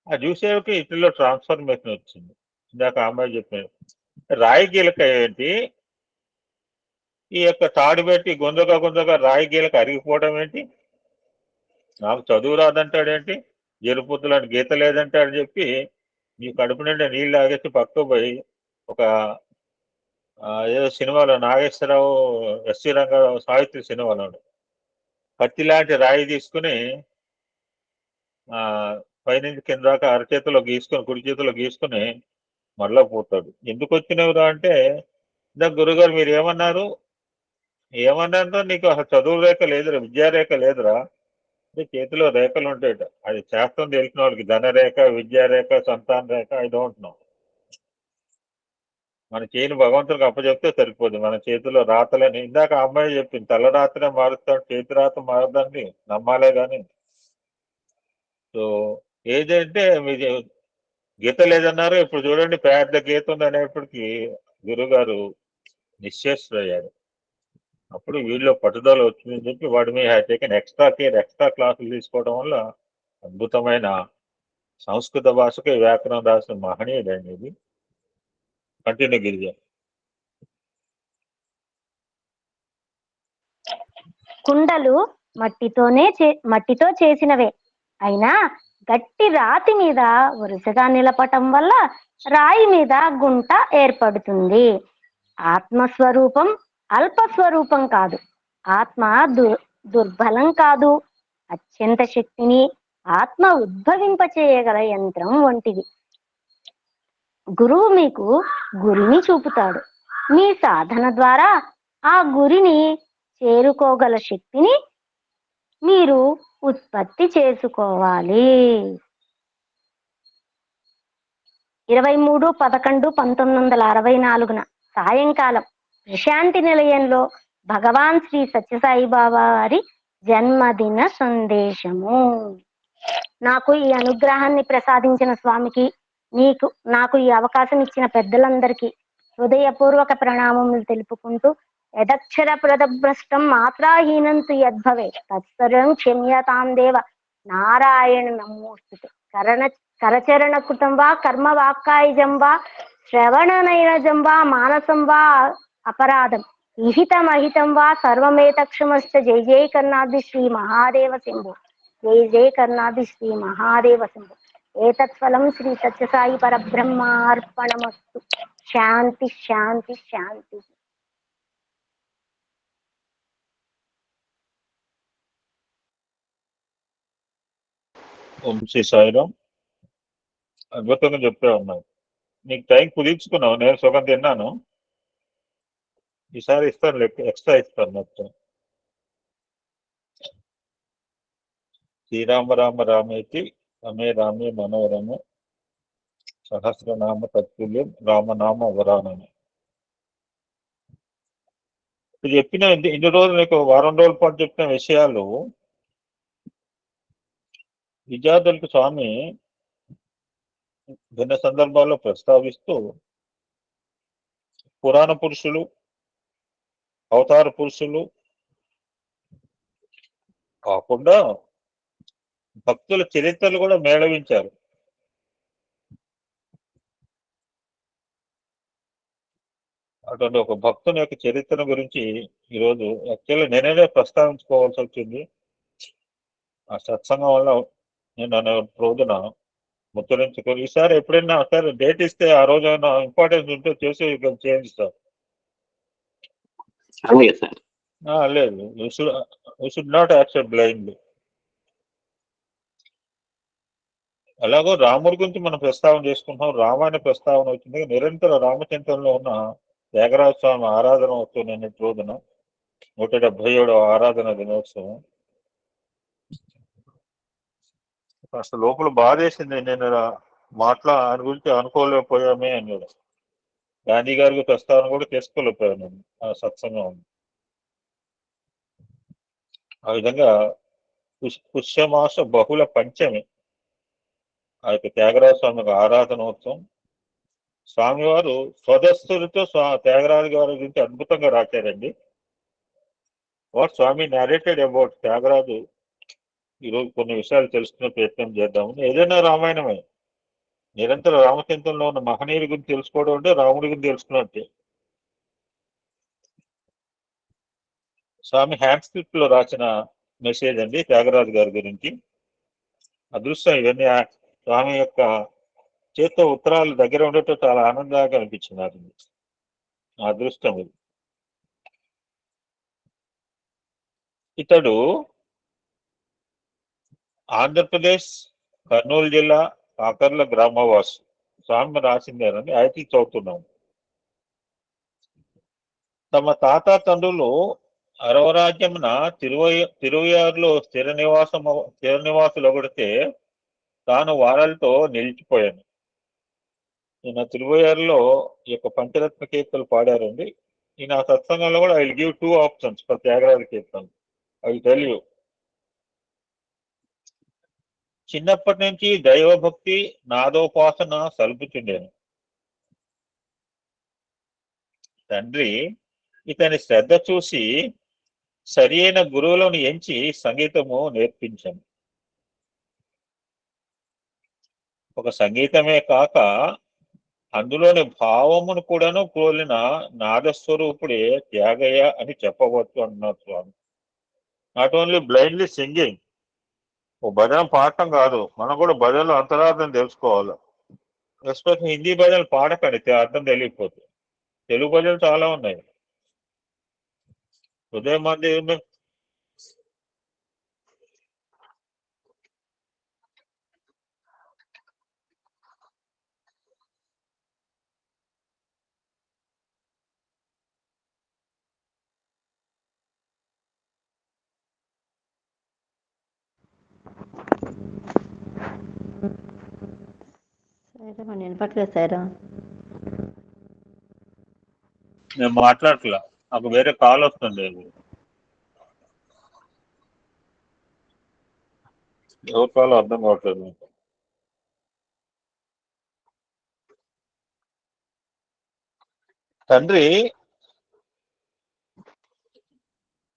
Speaker 2: ఆ చూసేకి ఇట్లలో ట్రాన్స్ఫర్మేషన్ వచ్చింది. ఇందాక అమ్మాయి చెప్పాను, రాయి గీలక ఏంటి, ఈ యొక్క తాడు పెట్టి గుంజగా రాయి గీలక అరిగిపోవడం ఏంటి, నాకు చదువు రాదంటాడేంటి, జరుపుతులని గీత లేదంటాడు చెప్పి నీ కడుపు నిండా నీళ్ళు ఆగేసి పక్కకు పోయి ఒక ఏదో సినిమాలో నాగేశ్వరరావు, ఎస్సీ రంగారావు, సావిత్రి సినిమాలో కత్తి లాంటి రాయి తీసుకుని పైనుంచి కింద దాకా అరచేతిలో గీసుకొని, కుడి చేతిలో గీసుకుని మరలా పోతాడు. ఎందుకు వచ్చినవురా అంటే, ఇందాక గురుగారు మీరు ఏమన్నారో నీకు అసలు చదువు రేఖ లేదురా, విద్యారేఖ లేదురా. చేతిలో రేఖలు ఉంటాయట, అది శాస్త్రం తెలిసిన వాళ్ళకి ధనరేఖ, విద్యారేఖ, సంతాన రేఖ, ఐ డోంట్ నో. మన చేతిని భగవంతుడికి అప్పచెప్తే సరిపోదు. మన చేతిలో రాతలని ఇందాక అమ్మాయి చెప్పింది, తల రాతనే మారుస్తాడు, చేతి రాత మారదండి, నమ్మాలే కానీ. సో ఏదంటే మీరు గీత లేదన్నారు, ఇప్పుడు చూడండి పెద్ద గీత ఉంది అనేప్పటికీ గురుగారు నిశ్చేష్టుడయ్యాడు. అప్పుడు వీళ్ళు పట్టుదల వచ్చిందని చెప్పి వాడి మీద టేకన్ ఎక్స్ట్రా కేర్, ఎక్స్ట్రా క్లాసులు తీసుకోవడం వల్ల అద్భుతమైన సంస్కృత భాషకి వ్యాకరణం రాసిన మహనీయుడండి ఇది. కంటిన్యూ గిరిజ.
Speaker 1: కుండలు మట్టితో చేసినవే అయినా గట్టి రాతి మీద వరుసగా నిలపటం వల్ల రాయి మీద గుంట ఏర్పడుతుంది. ఆత్మస్వరూపం అల్పస్వరూపం కాదు. ఆత్మ దుర్బలం కాదు. అత్యంత శక్తిని ఆత్మ ఉద్భవింపచేయగల యంత్రం వంటిది. గురువు మీకు గురిని చూపుతాడు. మీ సాధన ద్వారా ఆ గురిని చేరుకోగల శక్తిని మీరు ఉత్పత్తి చేసుకోవాలి. 23/11/1964 సాయంకాలం ప్రశాంతి నిలయంలో భగవాన్ శ్రీ సత్యసాయిబాబా వారి జన్మదిన సందేశము. నాకు ఈ అనుగ్రహాన్ని ప్రసాదించిన స్వామికి, నాకు ఈ అవకాశం ఇచ్చిన పెద్దలందరికీ హృదయపూర్వక ప్రణామములు తెలుపుకుంటూ, యదక్షర ప్రదభ్రష్టం మాత్రాహీనంతు యద్భవే తత్సర్వం క్షమ్యతాం దేవ నారాయణ నమోస్తుతే. కరచరణ కృతం వా కర్మ వాక్కాయజం వా శ్రవణ నైనజం వా మానసం వా అపరాధం విహితమహితం వా సర్వమేతక్షమశ్చ. జై జై కర్ణాది శ్రీ మహాదేవ శంభో. జై జై కర్ణాది శ్రీ మహాదేవ శంభో. ఏతత్ఫలం శ్రీ సత్యసాయి పరబ్రహ్మార్పణమస్తు. శాంతి శాంతి శాంతి.
Speaker 2: ఓం శ్రీ సాయిరాం. అద్భుతంగా చెప్తా ఉన్నావు. నీకు టైం కుదిర్చుకున్నావు. నేను సుఖం తిన్నాను. ఈసారి ఇస్తాను, ఎక్స్ట్రా ఇస్తాను మొత్తం. శ్రీరామ రామ రామేతి రమే రామే మనోరమ సహస్రనామ తత్తుల్యం రామనామ వరానని. ఇప్పుడు చెప్పిన ఇన్ని రోజులు నీకు వారం రోజుల పాటు చెప్పిన విషయాలు విద్యార్థులకు స్వామి భిన్న సందర్భాల్లో ప్రస్తావిస్తూ పురాణ పురుషులు, అవతార పురుషులు కాకుండా భక్తుల చరిత్రలు కూడా మేళవించారు. అటువంటి ఒక భక్తుని యొక్క చరిత్ర గురించి ఈరోజు యాక్చువల్గా నేనే ప్రస్తావించుకోవాల్సి వచ్చింది. ఆ సత్సంగం వల్ల నేను రోజున ముచ్చరించుకొని ఈసారి ఎప్పుడైనా సరే డేట్ ఇస్తే ఆ రోజు ఇంపార్టెన్స్ ఉంటే చేసి చేయిస్తాం.
Speaker 4: అలాగే సార్.
Speaker 2: లేదు, you should not accept blindly. అలాగో రాముడి గురించి మనం ప్రస్తావన చేసుకుంటున్నాం. రామాయణ ప్రస్తావన వచ్చింది. నిరంతర రామచింతనలో ఉన్న త్యాగరాజ స్వామి ఆరాధన వస్తుంది నిన్నటి రోజున 177వ ఆరాధన దినోత్సవం. అసలు లోపల బాధేసింది. నేను ఆయన గురించి అనుకోలేకపోయామే అన్నాడు. గాంధీ గారికి ప్రస్తావన కూడా చేసుకోలేకపోయాను నేను ఆ సత్సంగం. ఆ విధంగా పుష్యమాస బహుళ పంచమి ఆ యొక్క త్యాగరాజ స్వామి ఆరాధనోత్సవం. స్వామివారు స్వదస్తులతో త్యాగరాజు గారి గురించి అద్భుతంగా రాశారండి. What Swami narrated about Tyagaraju. ఈరోజు కొన్ని విషయాలు తెలుసుకునే ప్రయత్నం చేద్దాము. ఏదైనా రామాయణమే. నిరంతర రామచింతనలో ఉన్న మహనీయుడి గురించి తెలుసుకోవడం అంటే రాముడి గురించి తెలుసుకున్నట్టే. స్వామి హ్యాండ్ స్క్రిప్ట్ లో రాసిన మెసేజ్ అండి త్యాగరాజు గారి గురించి. అదృష్టం ఇవన్నీ స్వామి యొక్క చేత్తో ఉత్తరాలు దగ్గర ఉండటం చాలా ఆనందంగా అనిపించింది నాకు. అదృష్టం ఇది. ఇతడు ఆంధ్రప్రదేశ్ కర్నూలు జిల్లా కాకర్ల గ్రామవాసు. స్వామి రాసిందేనండి. ఐటీ చదువుతున్నాం. తమ తాత తండ్రులు అరవరాజ్యమున తిరువయారులో స్థిర నివాసులు ఒకటితే తాను వారాలతో నిలిచిపోయాను. ఈయన తిరువయారులో ఈ యొక్క పంచరత్న కీర్తనలు పాడారండి. ఈయన సత్సంగంలో కూడా I will give 2 options for Tyagaraja కీర్తనలు. I will tell you. చిన్నప్పటి నుంచి దైవభక్తి నాదోపాసన సలుపుచుండేను. తండ్రి ఇతని శ్రద్ధ చూసి సరి అయిన గురువులను ఎంచి సంగీతము నేర్పించాను. ఒక సంగీతమే కాక అందులోని భావమును కూడాను కోలిన నాదస్వరూపుడే త్యాగయ్య అని చెప్పవచ్చు అన్నారు స్వామి. Not only blindly singing. ఓ భజన పాడటం కాదు, మనం కూడా భజనలో అంతరార్థం తెలుసుకోవాలి. ఎస్పెషల్ హిందీ భజనలు పాడకండి, అర్థం తెలియకపోతే. తెలుగు భజనలు చాలా ఉన్నాయి. ఉదయం మంది
Speaker 5: వినపట్లేదు సార్.
Speaker 2: నేను మాట్లాడట్లా, నాకు వేరే కాల్ వస్తుంది. ఎవరి కాల్ అర్థం కావట్లేదు. తండ్రి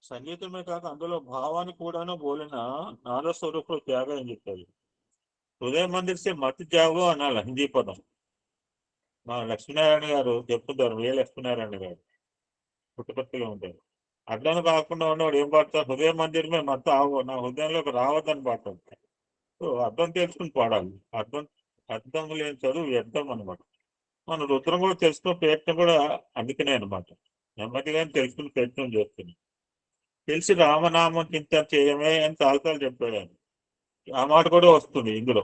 Speaker 2: సంగీతమే కాక అందులో భావాన్ని కూడాను బోలిన నాదస్వరూపుడు త్యాగం అని చెప్పారు. హృదయ మందిర్ సే మత్ జాగో అనాలి హిందీ పదం. మా లక్ష్మీనారాయణ గారు చెప్తుంటారు, లక్ష్మీనారాయణ గారు పుట్టుపత్తిలో ఉంటారు. అట్లను కాకుండా ఉన్నవాడు ఏం పాడతారు? హృదయ మందిరమే మత ఆవు, నా హృదయంలోకి రావద్దని పాడతాడు. అర్థం తెలుసుకుని పాడాలి. అర్థం లేని చదువు వ్యర్థం అనమాట. మన రుద్రం కూడా తెలుసుకున్న ప్రయత్నం కూడా అందుకనే అనమాట. నెమ్మదిగా తెలుసుకుని ప్రయత్నం చేస్తుంది. తెలిసి రామనామం చింతన చేయమే అని చాలాసార్లు చెప్పాడు ఆయన. ఆ మాట కూడా వస్తుంది ఇందులో,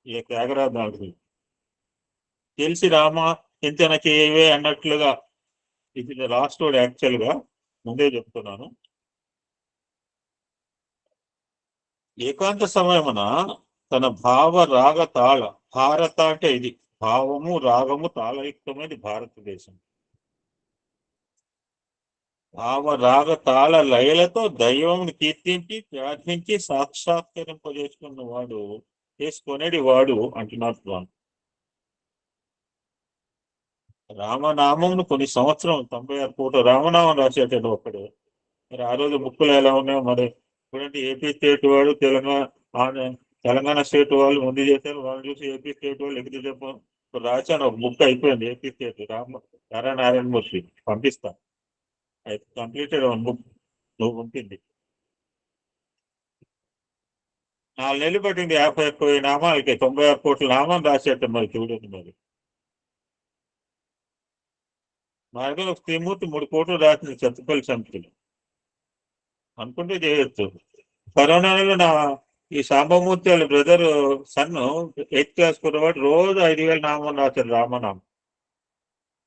Speaker 2: ఈ త్యాగరాజు తెలిసి రామ చింతన చేయవే అన్నట్లుగా. ఇది లాస్ట్ వర్డ్ యాక్చువల్ గా, ముందే చెప్తున్నాను. ఏకాంత సమయమున తన భావ రాగ తాళ, భారత అంటే ఇది భావము రాగము తాళయుక్తమైనది భారతదేశం. భావ రాగ తాళ లయలతో దైవమును కీర్తించి ప్రార్థించి చేసుకునేది వాడు అంటున్నారు స్వామి. రామనామమును కొన్ని సంవత్సరం 96 కోట్ల రామనామం రాసేటాడు ఒకడు. మరి ఆ రోజు బుక్కులు ఎలా ఉన్నాయో మరి చూడండి. ఏపీ స్టేట్ వాడు తెలంగాణ స్టేట్ వాళ్ళు ముందు చేశారు. వాళ్ళు చూసి ఏపీ స్టేట్ వాళ్ళు ఎగిరి చెప్పారు. రాశాను, ఒక బుక్ అయిపోయింది. ఏపీ స్టేట్ నారాయణమూర్తి పంపిస్తా. అయితే కంప్లీటెడ్ వన్ బుక్ నువ్వు పంపింది. 4 నెలలు పట్టింది. 51 నామాలకి 96 కోట్ల నామం రాసేట. మరి చూడండి. మరి మా దగ్గర ఒక శ్రీమూర్తి 3 కోట్లు రాసింది చెత్తపల్లి సమితిలో. అనుకుంటే చేయొచ్చు. కరోనాలో ఈ సాంబమూర్తి వాళ్ళ బ్రదర్ సన్ 8th క్లాస్ కున్నవాడు రోజు 5,000 నామం రాశారు. రామనామం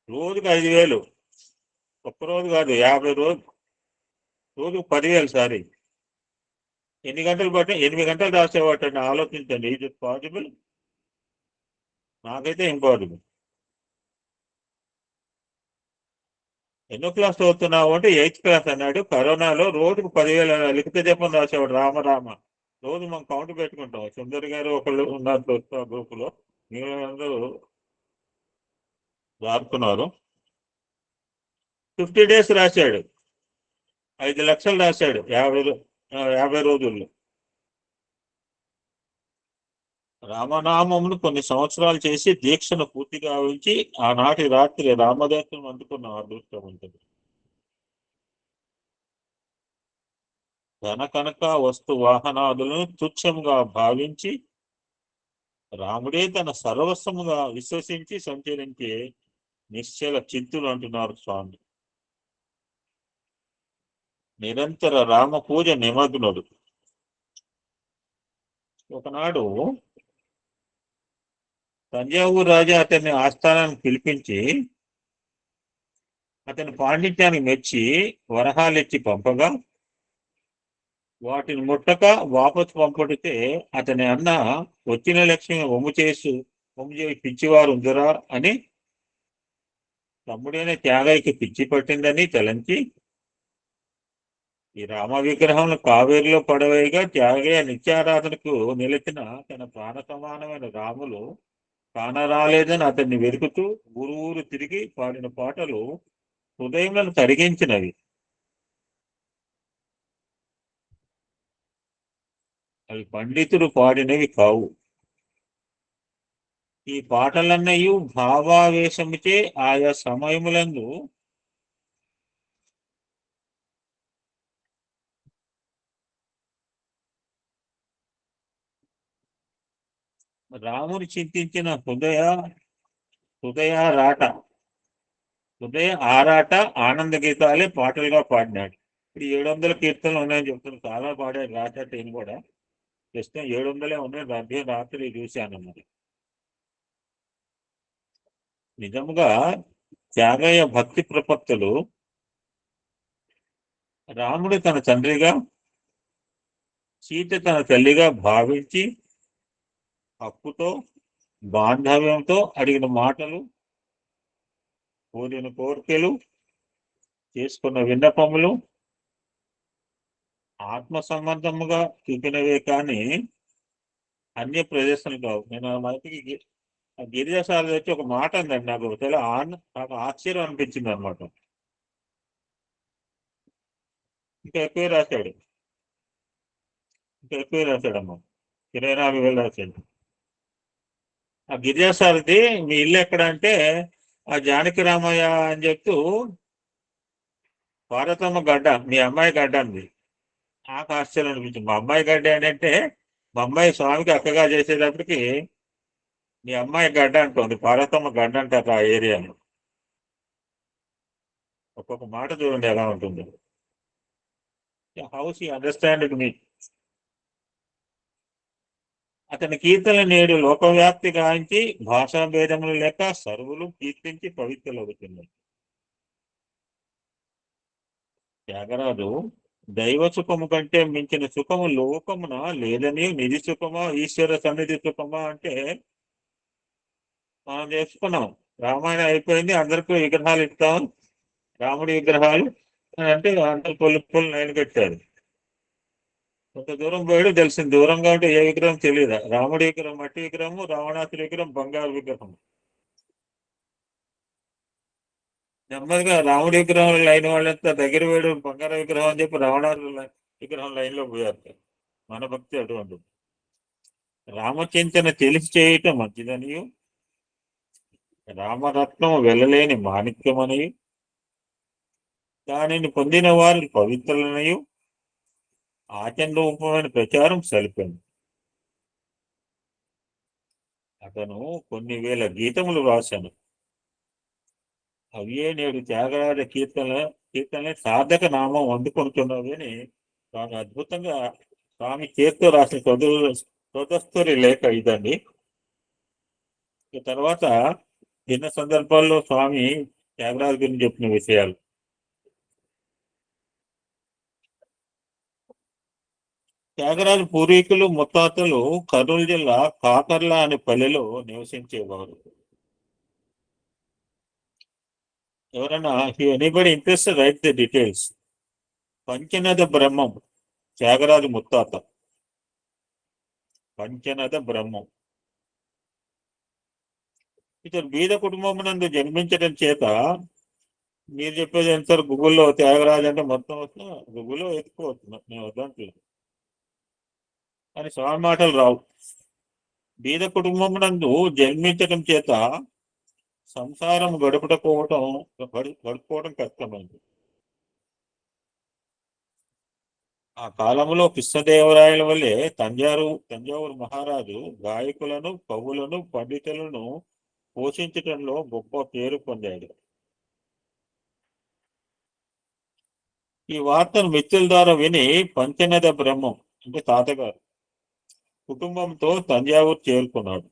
Speaker 2: రోజుకి 5,000. ఒక్కరోజు కాదు, 50 రోజు, రోజుకు 10,000. సారీ, ఎన్ని గంటలు పట్టినా 8 గంటలు రాసేవాటండి. ఆలోచించండి. ఇది పాసిబుల్? నాకైతే ఇంపాసిబుల్. ఎన్నో క్లాస్ చదువుతున్నావు అంటే 8th క్లాస్ అన్నాడు. కరోనాలో రోజుకు 10,000 లిఖిత జపం రాసేవాడు. రామరామ రోజు మనం కౌంట్ పెట్టుకుంటాం. సుందర్ గారు ఒకళ్ళు ఉన్నారు గ్రూప్ లో, మీరందరూ రాస్తున్నారు. 50 days రాశాడు. 5 లక్షలు రాశాడు 50 రోజుల్లో. రామనామమును కొన్ని సంవత్సరాలు చేసి దీక్షను పూర్తిగా ఉంచి ఆనాటి రాత్రి రామదర్శనం అందుకున్న అదృష్టం ఉంటుంది. ధన కనక వస్తు వాహనాదులను తుచ్చంగా భావించి రాముడే తన సర్వస్వముగా విశ్వసించి సంచరించే నిశ్చల చిత్తులు అంటున్నారు స్వామి. నిరంతర రామ పూజ నిమగ్నుడు. ఒకనాడు తంజావూరు రాజా అతన్ని ఆస్థానానికి పిలిపించి అతని పాండిత్యానికి మెచ్చి వరహాలెచ్చి పంపగా వాటిని ముట్టక వాపసు పంపడితే అతని అన్న వచ్చిన లక్ష్మి వమ్ము చేసి పిచ్చివారు ఉందరా అని తమ్ముడైన త్యాగయ్యకి పిచ్చి పట్టిందని తలంచి ఈ రామ విగ్రహం కావేరిలో పడవేయగా త్యాగయ్య నిత్యారాధనకు నిలిచిన తన ప్రాణ సమానమైన రాములు కానరాలేదని అతన్ని వెతుకుతూ ఊరు తిరిగి పాడిన పాటలు హృదయంలో తరిగించినవి. అవి పండితుడు పాడినవి కావు. ఈ పాటలన్నయు భావావేశముచే ఆయా సమయములందు రాముని చింతించిన హృదయ ఆరాట ఆనంద గీతాలే పాటలుగా పాడినాడు. ఇప్పుడు 700 కీర్తనలు ఉన్నాయని చెప్తున్నాను. చాలా పాడాడు రాట. నేను కూడా ప్రస్తుతం 700 ఉన్నాయి. రాత్రి చూశాను. మరి నిజముగా త్యాగయ్య భక్తి ప్రపత్తులు రాముడు తన తండ్రిగా, సీత తన తల్లిగా భావించి హక్కుతో బాంధవ్యంతో అడిగిన మాటలు, కోరిన కోరికలు, చేసుకున్న విన్నపములు ఆత్మ సంబంధముగా చూపినవే కానీ అన్య ప్రదేశాలు కావు. నేను మనకి గిరిజాసాలు వచ్చి ఒక మాట ఉందండి. నాకు ఆశ్చర్యం అనిపించింది అనమాట. ఇంకా ఎక్కువ రాశాడమ్మా. 24,000 రాశాడు. ఆ గిరిజాసారది మీ ఇల్లు ఎక్కడ అంటే ఆ జానకి రామయ్య అని చెప్తూ భారతమ్మ గడ్డ, మీ అమ్మాయి గడ్డ అంది. నాకు ఆశ్చర్యం అనిపించింది. మా అమ్మాయి గడ్డ ఏంటంటే మా అమ్మాయి స్వామికి అక్కగా చేసేటప్పటికి మీ అమ్మాయి గడ్డ అంటుంది, పార్వతమ్మ గడ్డ అంటారు ఆ ఏరియాలో. ఒక్కొక్క మాట చూడండి ఎలా ఉంటుంది. హౌస్ ఈ అండర్స్టాండ్ మీ. అతని కీర్తన నేడు లోకవ్యాప్తి గాంచి భాషా భేదములు లేక సర్వులు కీర్తించి పవిత్రులవుతున్నారు. త్యాగరాజు దైవ సుఖము కంటే మించిన సుఖము లోకమున లేదని, నిధి సుఖమా ఈశ్వర సన్నిధి సుఖమా అంటే మనం చేసుకున్నాం. రామాయణం అయిపోయింది, అందరికీ విగ్రహాలు ఇస్తాం, రాముడి విగ్రహాలు అని అంటే అందరు పొల్లు లైన్ కట్టారు. కొంత దూరం పోయాడు, తెలిసింది దూరంగా ఉంటే ఏ విగ్రహం తెలియదా. రాముడి విగ్రహం మట్టి విగ్రహము, రావణాసుడి విగ్రహం బంగారు విగ్రహం. నెమ్మదిగా రాముడి విగ్రహం లైన్ వాళ్ళంతా దగ్గర పోయాడు, బంగారు విగ్రహం అని చెప్పి రావణాసుడి విగ్రహం లైన్ లో పోయారు. మన భక్తి అటువంటిది. రామచింతన తెలిసి చేయటం మంచిదనియు, రామరత్నం వెళ్ళలేని మాణిక్యమనియు, దానిని పొందిన వారు పవిత్రులనయు ఆచరణ రూపమైన ప్రచారం సలిపింది. అతను కొన్ని వేల గీతములు రాశాను. అవే నేడు త్యాగరాజ కీర్తనలే సాధక నామం అందుకుంటున్నవి అని చాలా అద్భుతంగా స్వామి చేతితో రాసిన స్వదస్తురి లేఖ ఇదండి. తర్వాత చిన్న సందర్భాల్లో స్వామి త్యాగరాజు గురించి చెప్పిన విషయాలు. త్యాగరాజు పూర్వీకులు ముత్తాతలు కర్నూలు జిల్లా కాకర్ల అనే పల్లెలో నివసించేవారు. ఎవరన్నా anybody interest write the details. Panchanada Brahmam Tyagaraju ముత్తాత. పంచనద బ్రహ్మం ఇతను బీద కుటుంబం నందు జన్మించడం చేత, మీరు చెప్పేది ఎంత గూగుల్లో త్యాగరాజు అంటే మొత్తం వస్తున్నా గూగుల్లో ఎత్తుకోవచ్చు, నేను వద్దంటే అని స్వామి మాటలు రావు. బీద కుటుంబం నందు జన్మించడం చేత సంసారం గడుపుకోవడం కష్టమైంది. ఆ కాలంలో కృష్ణదేవరాయల వల్లే తంజావూరు మహారాజు గాయకులను, కవులను, పండితులను పోషించడంలో గొప్ప పేరు పొందాడు. ఈ వార్తను మిత్రుల ద్వారా విని పంచనద బ్రహ్మం అంటే తాతగారు కుటుంబంతో తంజావూరు చేరుకున్నాడు.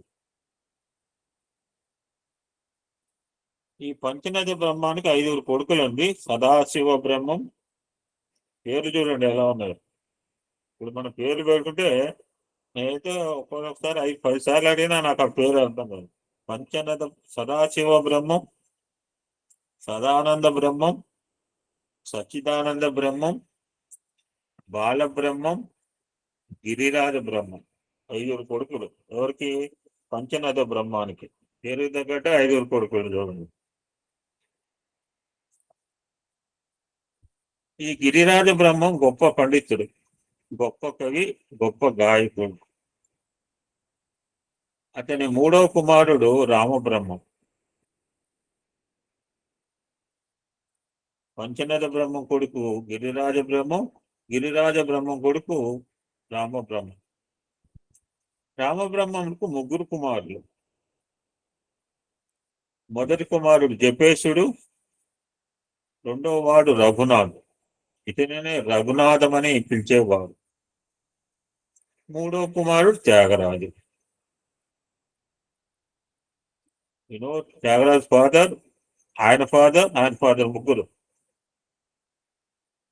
Speaker 2: ఈ పంచనద బ్రహ్మానికి 5 కొడుకులండి. సదాశివ బ్రహ్మం, పేరు చూడండి ఎలా ఉన్నారు. ఇప్పుడు మన పేర్లు పెట్టుకుంటే నేనైతే ఒక్కొక్కసారి 5-10 సార్లు అడిగినా నాకు ఆ పేరు అర్థం కాదు. పంచనద సదాశివ బ్రహ్మం, సదానంద బ్రహ్మం, సచ్చిదానంద బ్రహ్మం, బాలబ్రహ్మం, గిరిరాజ బ్రహ్మం. 5 కొడుకులు. ఎవరికి? పంచనద బ్రహ్మానికి. పేరు తగ్గట్టే 5 కొడుకులు చూడండి. ఈ గిరిరాజ బ్రహ్మం గొప్ప పండితుడు, గొప్ప కవి, గొప్ప గాయకుడు. అతని 3వ కుమారుడు రామబ్రహ్మం. పంచనద బ్రహ్మం కొడుకు గిరిరాజ బ్రహ్మం, గిరిరాజ బ్రహ్మం కొడుకు రామబ్రహ్మం. రామబ్రహ్మంకు 3 కుమారులు. మొదటి కుమారుడు జపేశుడు, 2వ వాడు రఘునాథ్, ఇతనినే రఘునాథమని పిలిచేవాడు. 3వ కుమారుడు త్యాగరాజు. త్యాగరాజు ఫాదర్, ఆయన ఫాదర్ ముగ్గురు.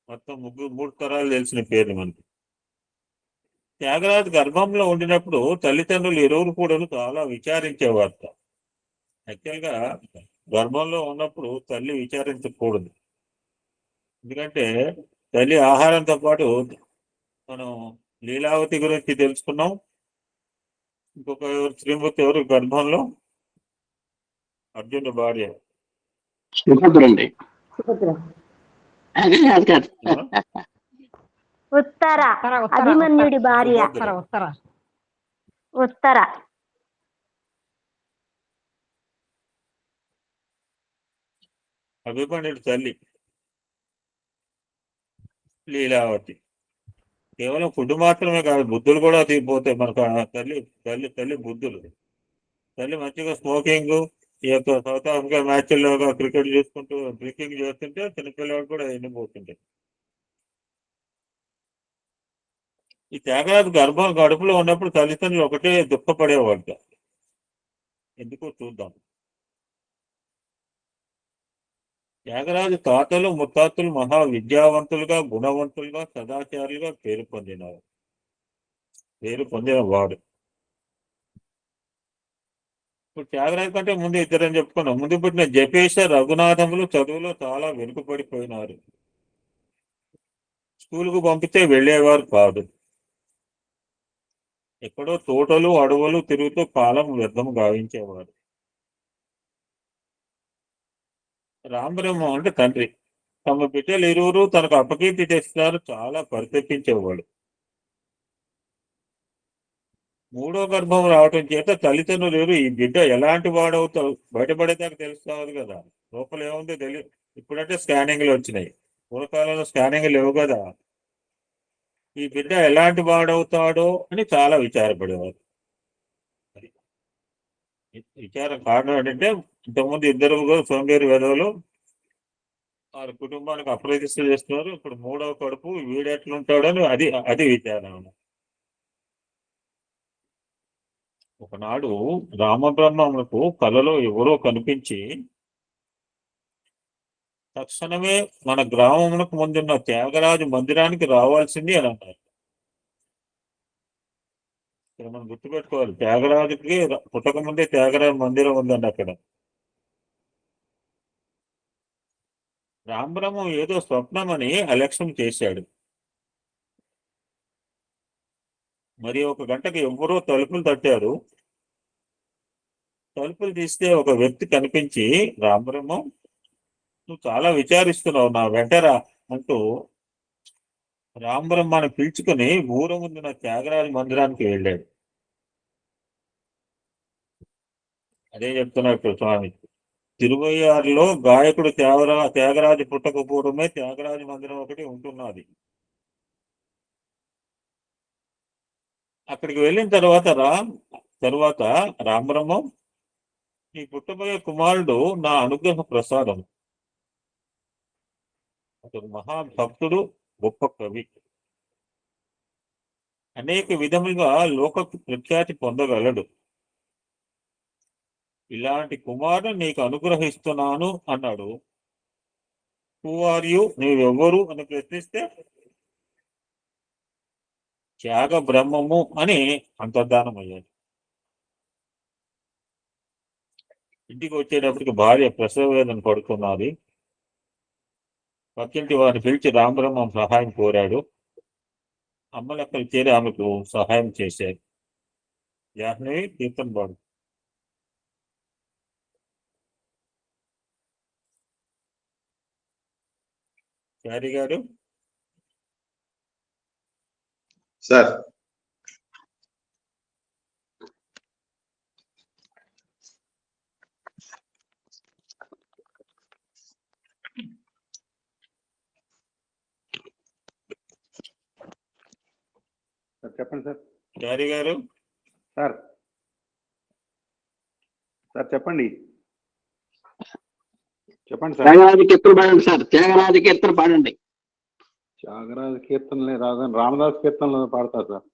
Speaker 2: మొత్తం 3 తరాలు తెలిసిన పేర్లు మనకి. త్యాగరాజు గర్భంలో ఉండినప్పుడు తల్లిదండ్రులు ఇరువురు కూడా చాలా విచారించేవారట. యాక్చువల్గా గర్భంలో ఉన్నప్పుడు తల్లి విచారించకూడదు. ఎందుకంటే తల్లి ఆహారంతో పాటు మనం లీలావతి గురించి తెలుసుకున్నాం. ఇంకొక శ్రీమూర్తి ఎవరు గర్భంలో? అర్జునుడి భార్య
Speaker 4: సుభద్రండి.
Speaker 1: ఉత్తర అభిమన్యుడి భార్య ఉత్తర.
Speaker 2: అభిమన్యుడి తల్లి లీలావతి. కేవలం ఫుడ్ మాత్రమే కాదు, బుద్ధులు కూడా పోతాయి మనకు. తల్లి తల్లి తల్లి బుద్ధులు. తల్లి మంచిగా స్మోకింగ్, ఈ యొక్క సౌత్ ఆఫ్రికా మ్యాచ్ల్లో క్రికెట్ చూసుకుంటూ డ్రింకింగ్ చేస్తుంటే చిన్నపిల్లలు కూడా ఎండిపోతుంటాయి. ఈ త్యాగరాజు గడుపులో ఉన్నప్పుడు తల్లిదండ్రులు ఒకటే దుఃఖపడేవాడు. ఎందుకో చూద్దాం. త్యాగరాజు తాతలు ముత్తాతలు మహా విద్యావంతులుగా, గుణవంతులుగా, సదాచారులుగా పేరు పొందిన వాడు. ఇప్పుడు త్యాగరాజు కంటే ముందు ఇద్దరని చెప్పుకున్నాం. ముందు పుట్టిన జపేశ రఘునాథములు చదువులో చాలా వెనుకబడిపోయినారు. స్కూలుకు పంపితే వెళ్ళేవారు కాదు. ఎక్కడో తోటలు అడవులు తిరుగుతూ కాలం వ్యర్థం గావించేవారు. రామబ్రహ్మ అంటే తండ్రి. తమ బిడ్డలు ఇరువురు తనకు అపకీర్తి తెస్తున్నారు, చాలా పరితపించేవాడు. మూడో గర్భం రావటం చేత తల్లిదండ్రులు లేరు. ఈ బిడ్డ ఎలాంటి వాడవుతావు బయటపడేదాకా తెలుస్తావు కదా, లోపల ఏముందో తెలియదు. ఇప్పుడంటే స్కానింగ్లు వచ్చినాయి, పూర్వకాలంలో స్కానింగ్ లేవు కదా. ఈ బిడ్డ ఎలాంటి వాడవుతాడో అని చాలా విచారపడేవారు. విచారం కారణం ఏంటంటే ఇంతకుముందు ఇద్దరు సోంబేరి వెధవులు వారి కుటుంబానికి అప్రతిష్ట చేస్తున్నారు. ఇప్పుడు మూడవ కడుపు వీడెట్లుంటాడని అది విచారం. ఒకనాడు రామబ్రహ్మములకు కలలో ఎవరో కనిపించి తక్షణమే మన గ్రామమునకు ముందున్న త్యాగరాజు మందిరానికి రావాల్సింది అని అన్నారు. ఇక్కడ మనం గుర్తుపెట్టుకోవాలి, త్యాగరాజుకి పుట్టక ముందే త్యాగరాజు మందిరం ఉందండి అక్కడ. రామబ్రహ్మం ఏదో స్వప్నమని అలక్ష్యం చేశాడు. మరి 1 గంటకి ఎవరో తలుపులు తట్టారు. తలుపులు తీస్తే ఒక వ్యక్తి కనిపించి, రామబ్రహ్మం నువ్వు చాలా విచారిస్తున్నావు, నా వెంటరా అంటూ రామబ్రహ్మాన్ని పిలుచుకుని ఊర ముందున త్యాగరాజు మందిరానికి వెళ్ళాడు. అదే చెప్తున్నాడు ఇప్పుడు స్వామి. తిరువయ్యారులో గాయకుడు త్యాగరాజు పుట్టకపోవడమే త్యాగరాజు మందిరం ఒకటి ఉంటున్నది. అక్కడికి వెళ్ళిన తర్వాత రామబ్రహ్మం, నీ పుట్టబోయే కుమారుడు నా అనుగ్రహ ప్రసాదం. అతడు మహాభక్తుడు, గొప్ప కవి, అనేక విధములుగా లోక ప్రఖ్యాతి పొందగలడు. ఇలాంటి కుమారుడు నీకు అనుగ్రహిస్తున్నాను అన్నాడు. హూ ఆర్ యు, నీవెవ్వరు అని ప్రశ్నిస్తే త్యాగ బ్రహ్మము అని అంతర్ధానం అయ్యాడు. ఇంటికి వచ్చేటప్పటికి భార్య ప్రసవ వేదన పడుతున్నది. పక్కింటి వారిని పిలిచి రామబ్రహ్మం సహాయం కోరాడు. అమ్మలక్కలు చేరి ఆమెకు సహాయం చేశారు. జాహ్నవి కీర్తన పాడు. చారి గారు
Speaker 6: సార్ చెప్పండి సార్.
Speaker 2: చారి గారు
Speaker 6: సార్ సార్ చెప్పండి చెప్పండి సార్.
Speaker 4: త్యాగరాజు కీర్తన పాడండి సార్, త్యాగరాజు కీర్తన పాడండి.
Speaker 6: త్యాగరాజు కీర్తనలే రాదని రామదాస్ కీర్తనలు పాడతారు సార్.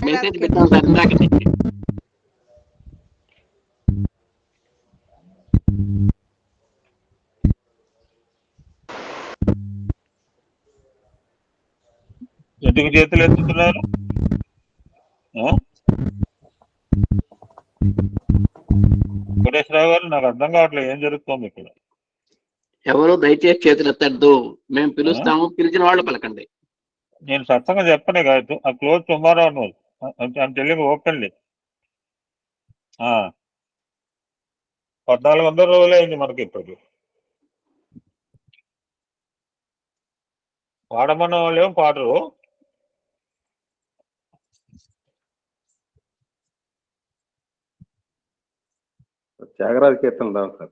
Speaker 4: మెసేజ్ పెట్టాను సార్ ఇందాక.
Speaker 2: ఎందుకు చేతులు ఎత్తుతున్నారు? కోటేశ్వరరావు గారు, నాకు అర్థం కావట్లేదు ఏం జరుగుతుంది ఇక్కడ.
Speaker 4: ఎవరు దయచేసి చేతులు ఎత్తద్దు, మేము పిలుస్తాము, పిలిచిన వాళ్ళు పలకండి.
Speaker 2: నేను సత్సంగా చెప్పనే కాదు, ఆ క్లోజ్ టుమారో అని తెలియదు ఓపెన్లీ. 1400 రోజులే అయింది మనకి. ఇప్పుడు పాడమన్న వాళ్ళు ఏం పాడరు.
Speaker 6: త్యాగరాజు కీర్తనలు రావు సార్.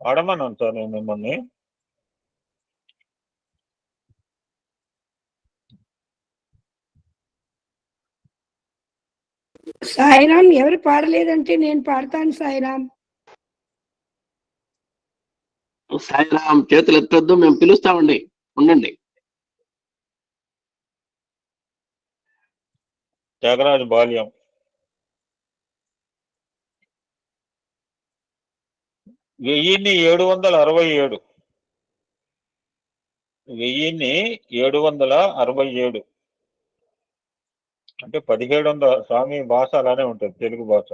Speaker 2: పాడమన్నాను సార్ నేను మిమ్మల్ని.
Speaker 7: సాయిరామ్ ఎవరు పాడలేదంటే నేను పాడతాను సాయిరామ్.
Speaker 4: సాయిరాం చేతులు ఎత్తొద్దు, మేము పిలుస్తామండి, ఉండండి.
Speaker 2: త్యాగరాజు బాల్యం. 1767. 1767 అంటే 1700. స్వామి భాష అలానే ఉంటుంది, తెలుగు భాష.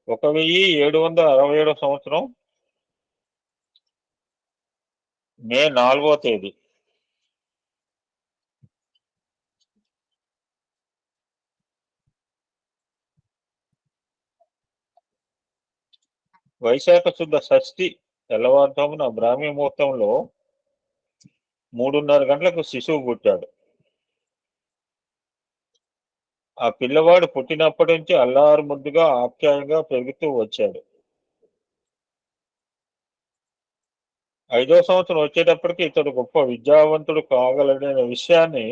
Speaker 2: 1767 సంవత్సరం మే 4వ తేదీ. వైశాఖ శుద్ధ షష్ఠి తెల్లవారుజామున బ్రాహ్మీ ముహూర్తంలో 3:30 గంటలకు శిశువు పుట్టాడు. ఆ పిల్లవాడు పుట్టినప్పటి నుంచి అల్లారు ముద్దుగా ఆప్యాయంగా పెరుగుతూ వచ్చాడు. 5వ సంవత్సరం వచ్చేటప్పటికి ఇతడు గొప్ప విద్యావంతుడు కాగలడనే విషయాన్ని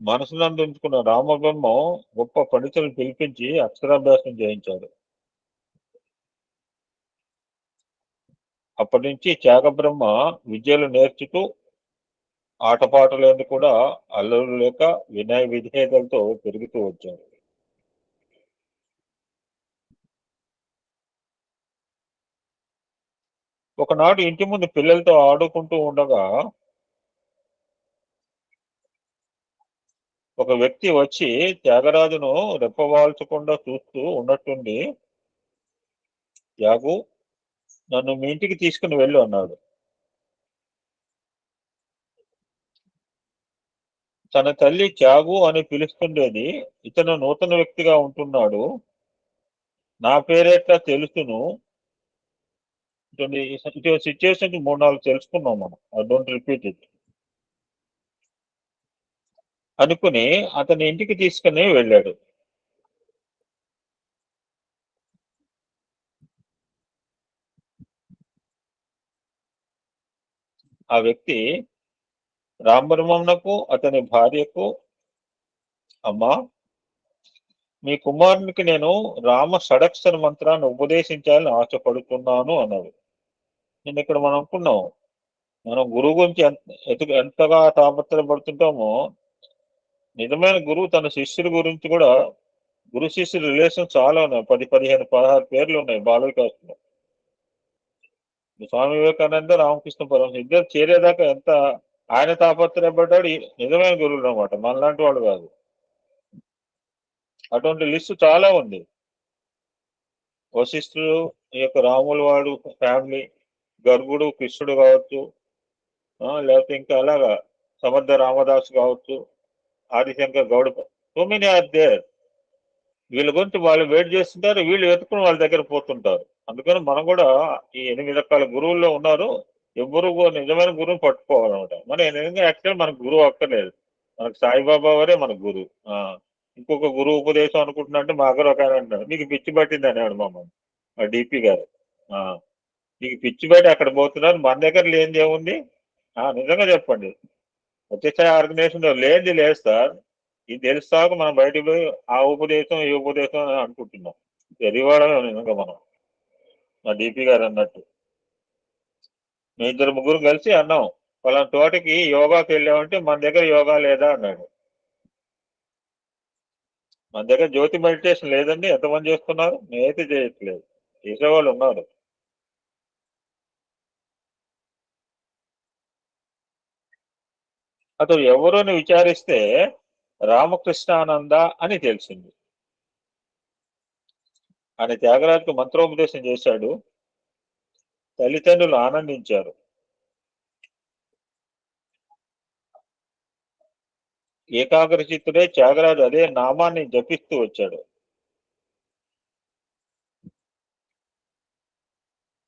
Speaker 2: మనసునందు ఉంచుకున్న రామబ్రహ్మ గొప్ప పండితులను పిలిపించి అక్షరాభ్యాసం చేయించాడు. అప్పటి నుంచి త్యాగబ్రహ్మ విద్యలు నేర్చుతూ ఆటపాటలందు కూడా అల్లరు లేక వినయ విధేయతలతో పెరుగుతూ వచ్చాడు. ఒకనాడు ఇంటి ముందు పిల్లలతో ఆడుకుంటూ ఉండగా ఒక వ్యక్తి వచ్చి త్యాగరాజును రెప్పవాల్చకుండా చూస్తూ ఉన్నట్టుండి, త్యాగు, నన్ను మీ ఇంటికి తీసుకుని వెళ్ళు అన్నాడు. తన తల్లి త్యాగు అని పిలుస్తుండేది. ఇతను నూతన వ్యక్తిగా ఉంటున్నాడు, నా పేరేట్లా తెలుసును. ఇటువంటి సిచ్యువేషన్ 3-4 తెలుసుకున్నాం మనం. ఐ డోంట్ రిపీట్ ఇట్ అనుకుని అతని ఇంటికి తీసుకుని వెళ్ళాడు. ఆ వ్యక్తి రామబ్రహ్మకు అతని భార్యకు, అమ్మా, మీ కుమారునికి నేను రామ షడక్షర మంత్రాన్ని ఉపదేశించాలని ఆశపడుతున్నాను అన్నాడు. నేను ఇక్కడ మనం అనుకున్నాం, మనం గురువు గురించి ఎంతగా తాపత్రయపడుతుంటామో, నిజమైన గురువు తన శిష్యుడి గురించి కూడా, గురు శిష్యుల రిలేషన్ చాలా ఉన్నాయి. 10, 15, 16 పేర్లు ఉన్నాయి బాలవికాసంలో. స్వామి వివేకానంద, రామకృష్ణ పరమహంస ఇద్దరు చేరేదాకా ఎంత ఆయన తాపత్రయపడ్డాడు. నిజమైన గురువులు అనమాట, మనలాంటి వాడు కాదు. అటువంటి లిస్టు చాలా ఉంది. వశిష్ఠుడు, ఈ యొక్క రాముల వాడు ఫ్యామిలీ, గర్గుడు కృష్ణుడు కావచ్చు, లేకపోతే ఇంకా అలాగా సమర్థ రామదాస్ కావచ్చు, Adishankar Gauda, so many are there. వీళ్ళ గురించి వాళ్ళు వెయిట్ చేస్తుంటారు, వీళ్ళు వెతుకుని వాళ్ళ దగ్గర పోతుంటారు. అందుకని మనం కూడా ఈ 8 రకాల గురువుల్లో ఉన్నారు. ఎవరు నిజమైన గురువుని పట్టుకోవాలన్నమాట. మన నిజంగా యాక్చువల్ మనకు గురువు అక్కర్లేదు, మనకు సాయిబాబా వారే మన గురువు. ఇంకొక గురువు ఉపదేశం అనుకుంటున్నా అంటే మా దగ్గర ఒక ఆయన అంటాడు, మీకు పిచ్చి పట్టింది అనేవాడు మమ్మల్ని, మా డిపి గారు. మీకు పిచ్చి బట్టి అక్కడ పోతున్నారు, మన దగ్గర లేనిది ఏముంది? నిజంగా చెప్పండి, వచ్చేసారి ఆర్గనైజేషన్ లేనిది లేదు సార్. ఇది తెలుస్తాక మనం బయటకు పోయి ఆ ఉపదేశం ఈ ఉపదేశం అని అనుకుంటున్నాం. తెలియవాడమే నిజంగా మనం. మా డిపి గారు అన్నట్టు మీ 2-3 కలిసి అన్నాం, వాళ్ళ తోటకి యోగాకి వెళ్ళామంటే మన దగ్గర యోగా లేదా అన్నాడు. మన దగ్గర జ్యోతి మెడిటేషన్ లేదండి, ఎంతమంది చేస్తున్నారు? నేనైతే చేయట్లేదు, చేసేవాళ్ళు ఉన్నారు. అతడు ఎవరోని విచారిస్తే రామకృష్ణానంద అని తెలిసింది. ఆయన త్యాగరాజుకు మంత్రోపదేశం చేశాడు. తల్లిదండ్రులు ఆనందించారు. ఏకాగ్రచిత్తుడే త్యాగరాజు అదే నామాన్ని జపిస్తూ వచ్చాడు.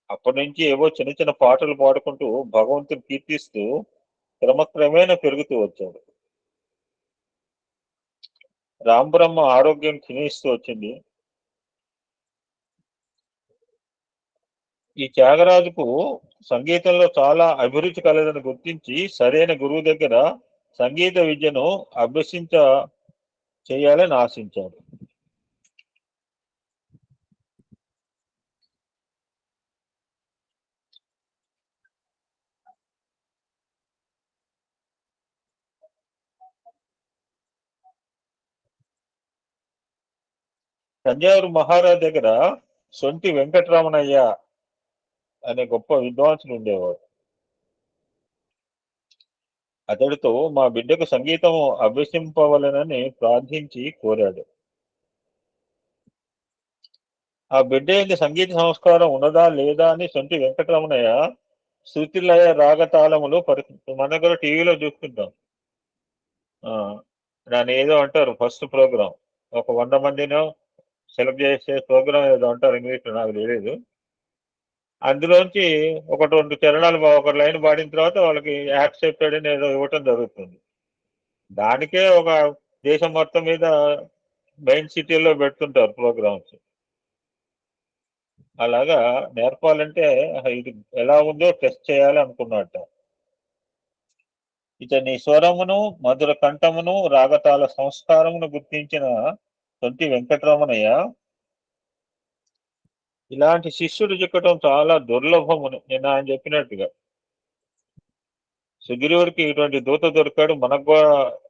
Speaker 2: అప్పటి నుంచి ఏవో చిన్న చిన్న పాటలు పాడుకుంటూ భగవంతుని కీర్తిస్తూ క్రమక్రమేణా పెరుగుతూ వచ్చాడు. రామబ్రహ్మ ఆరోగ్యం క్షీణిస్తూ వచ్చింది. ఈ త్యాగరాజుకు సంగీతంలో చాలా అభిరుచి కలదని గుర్తించి సరైన గురువు దగ్గర సంగీత విద్యను చేయాలని ఆశించాడు. తంజావూరు మహారాజ్ దగ్గర సొంటి వెంకటరమణయ్య అనే గొప్ప విద్వాంసుడు ఉండేవాడు. అతడితో మా బిడ్డకు సంగీతం అభ్యసింపవలనని ప్రార్థించి కోరాడు. ఆ బిడ్డ యొక్క సంగీత సంస్కారం ఉన్నదా లేదా అని సొంటి వెంకటరమణయ్య శృతిలయ రాగతాళములు మన దగ్గర టీవీలో చూస్తుంటాం. దాన్ని ఏదో అంటారు, ఫస్ట్ ప్రోగ్రామ్ ఒక 100 మందినో సెలెక్ట్ చేసే ప్రోగ్రామ్ ఏదో అంటారు, ఇంగ్లీష్లో నాకు తెలియదు. అందులోంచి 1-2 చరణాలు ఒక లైన్ పాడిన తర్వాత వాళ్ళకి యాక్సెప్టెడ్ అని ఏదో ఇవ్వటం జరుగుతుంది. దానికే ఒక దేశం మొత్తం మీద మెయిన్ సిటీల్లో పెడుతుంటారు ప్రోగ్రామ్స్. అలాగా నేర్పాలంటే ఇది ఎలా ఉందో టెస్ట్ చేయాలి అనుకున్నట్ట. ఇతని స్వరమును, మధుర కంఠమును, రాగతాల సంస్కారమును గుర్తించిన సొంటి వెంకటరమణయ్య ఇలాంటి శిష్యుడు చిక్కటం చాలా దుర్లభమును. నేను ఆయన చెప్పినట్టుగా సుగ్రీవుడికి ఇటువంటి దూత దొరికాడు, మనకు కూడా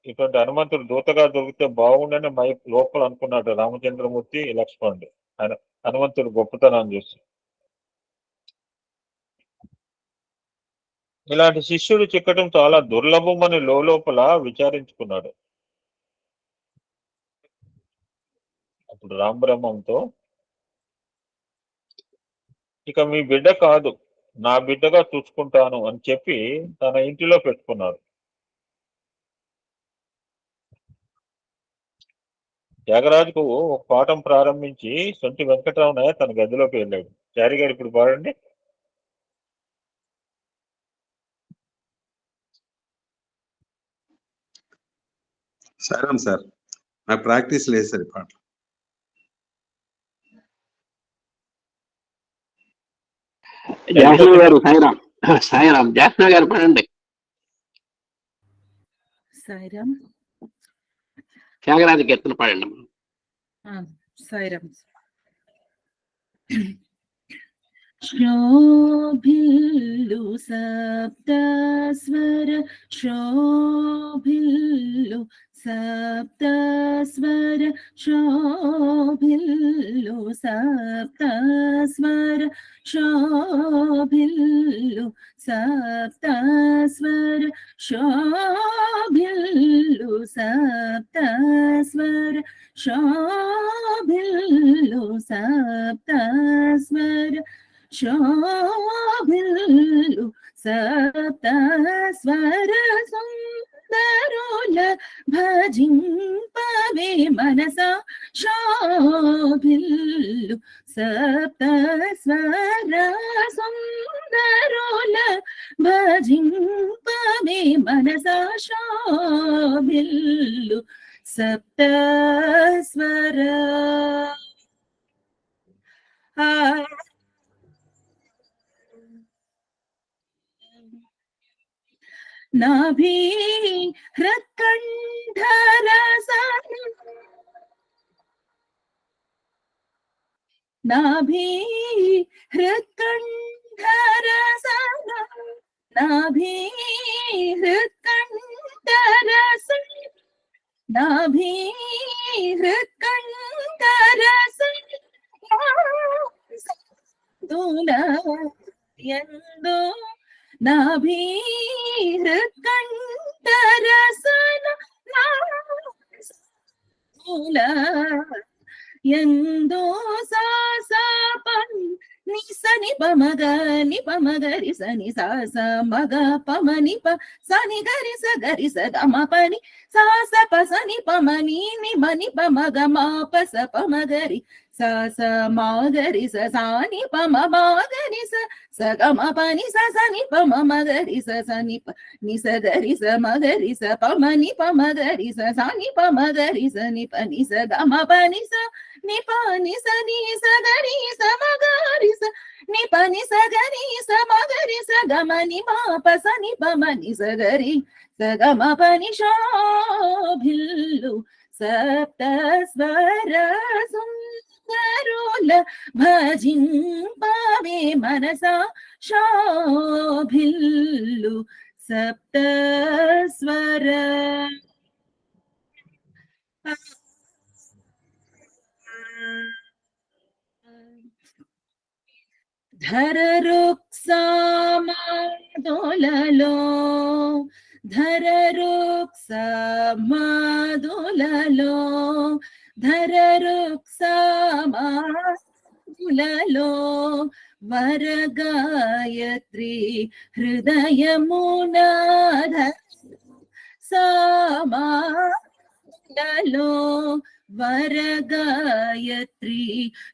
Speaker 2: ఇటువంటి హనుమంతుడు దూతగా దొరికితే బాగుండని లోపల అనుకున్నాడు రామచంద్రమూర్తి, లక్ష్మణుడు హనుమంతుడు గొప్పతనం చూసి. ఇలాంటి శిష్యుడు చిక్కటం చాలా దుర్లభమని లోపల విచారించుకున్నాడు. అప్పుడు రామబ్రహ్మంతో, ఇక మీ బిడ్డ కాదు, నా బిడ్డగా చూసుకుంటాను అని చెప్పి తన ఇంటిలో పెట్టుకున్నాడు. త్యాగరాజుకు ఒక పాఠం ప్రారంభించి సొంటి వెంకటరమణయ్య తన గదిలోకి వెళ్ళాడు. చారి గారు ఇప్పుడు పాడండి.
Speaker 6: సరే సార్, నా ప్రాక్టీస్ లేదు సార్ ఈ పాట.
Speaker 4: జాహ్నవి గారు సాయిరామ్, సాయిరామ్ జాహ్నవి గారు పాడండి.
Speaker 8: సాయిరామ్,
Speaker 4: త్యాగరాజ కీర్తన పాడండి.
Speaker 8: సాయిరామ్. శోభిల్లు సప్తస్వర, శోభిల్లు సప్తస్వర, శోభిల్లు సప్తస్వర, శోభిల్లు సప్తస్వర, శోభిల్లు సప్తస్వర, శోభిల్లు సప్తస్వర, శోభిల్లు సప్తస్వర, సుందరుల భజింపవే మనసా, శోభిల్లు సప్తస్వర, సుందరుల భజింపవే మనసా, శోభిల్లు సప్తస్వర. నాభి హృత్కంఠరసన, నాభి హృత్కంఠరసన, నాభి హృత్కంఠరసన, నాభి హృత్కంఠరసన, యందు నాభి హృత్కంఠరసన, ఎందో సాసపన్ నిసని పమగ నిపమగరి సని సాస మగ పమని ప సని గరి స గరి స గమ పని సాస పసని పమని నిమని పమగ మా పస పమగరి సాస మాగరి స సాని పమ మాగరి స సగమ పని స సని పమ మగరి స సని ప ని స గరి స మగరి స పమని పమగరి స సని పమగరి స ని పని స గమ పని స ని పని స ని స గరి స మగరి స ని పని స గరి స మగరి స గమ ని మా ప స ని పమ ని స గరి స గమ పని శోభిల్లు సప్త స్వర సుందరుల భజింపవే మనసా శోభిల్లు సప్త స్వర ధరరుక్సామాదులలో ధరరుక్సామాదులలో ధరరుక్సామాదులలో వరగాయత్రి హృదయమునాధ సామాలలో వరగాయత్రి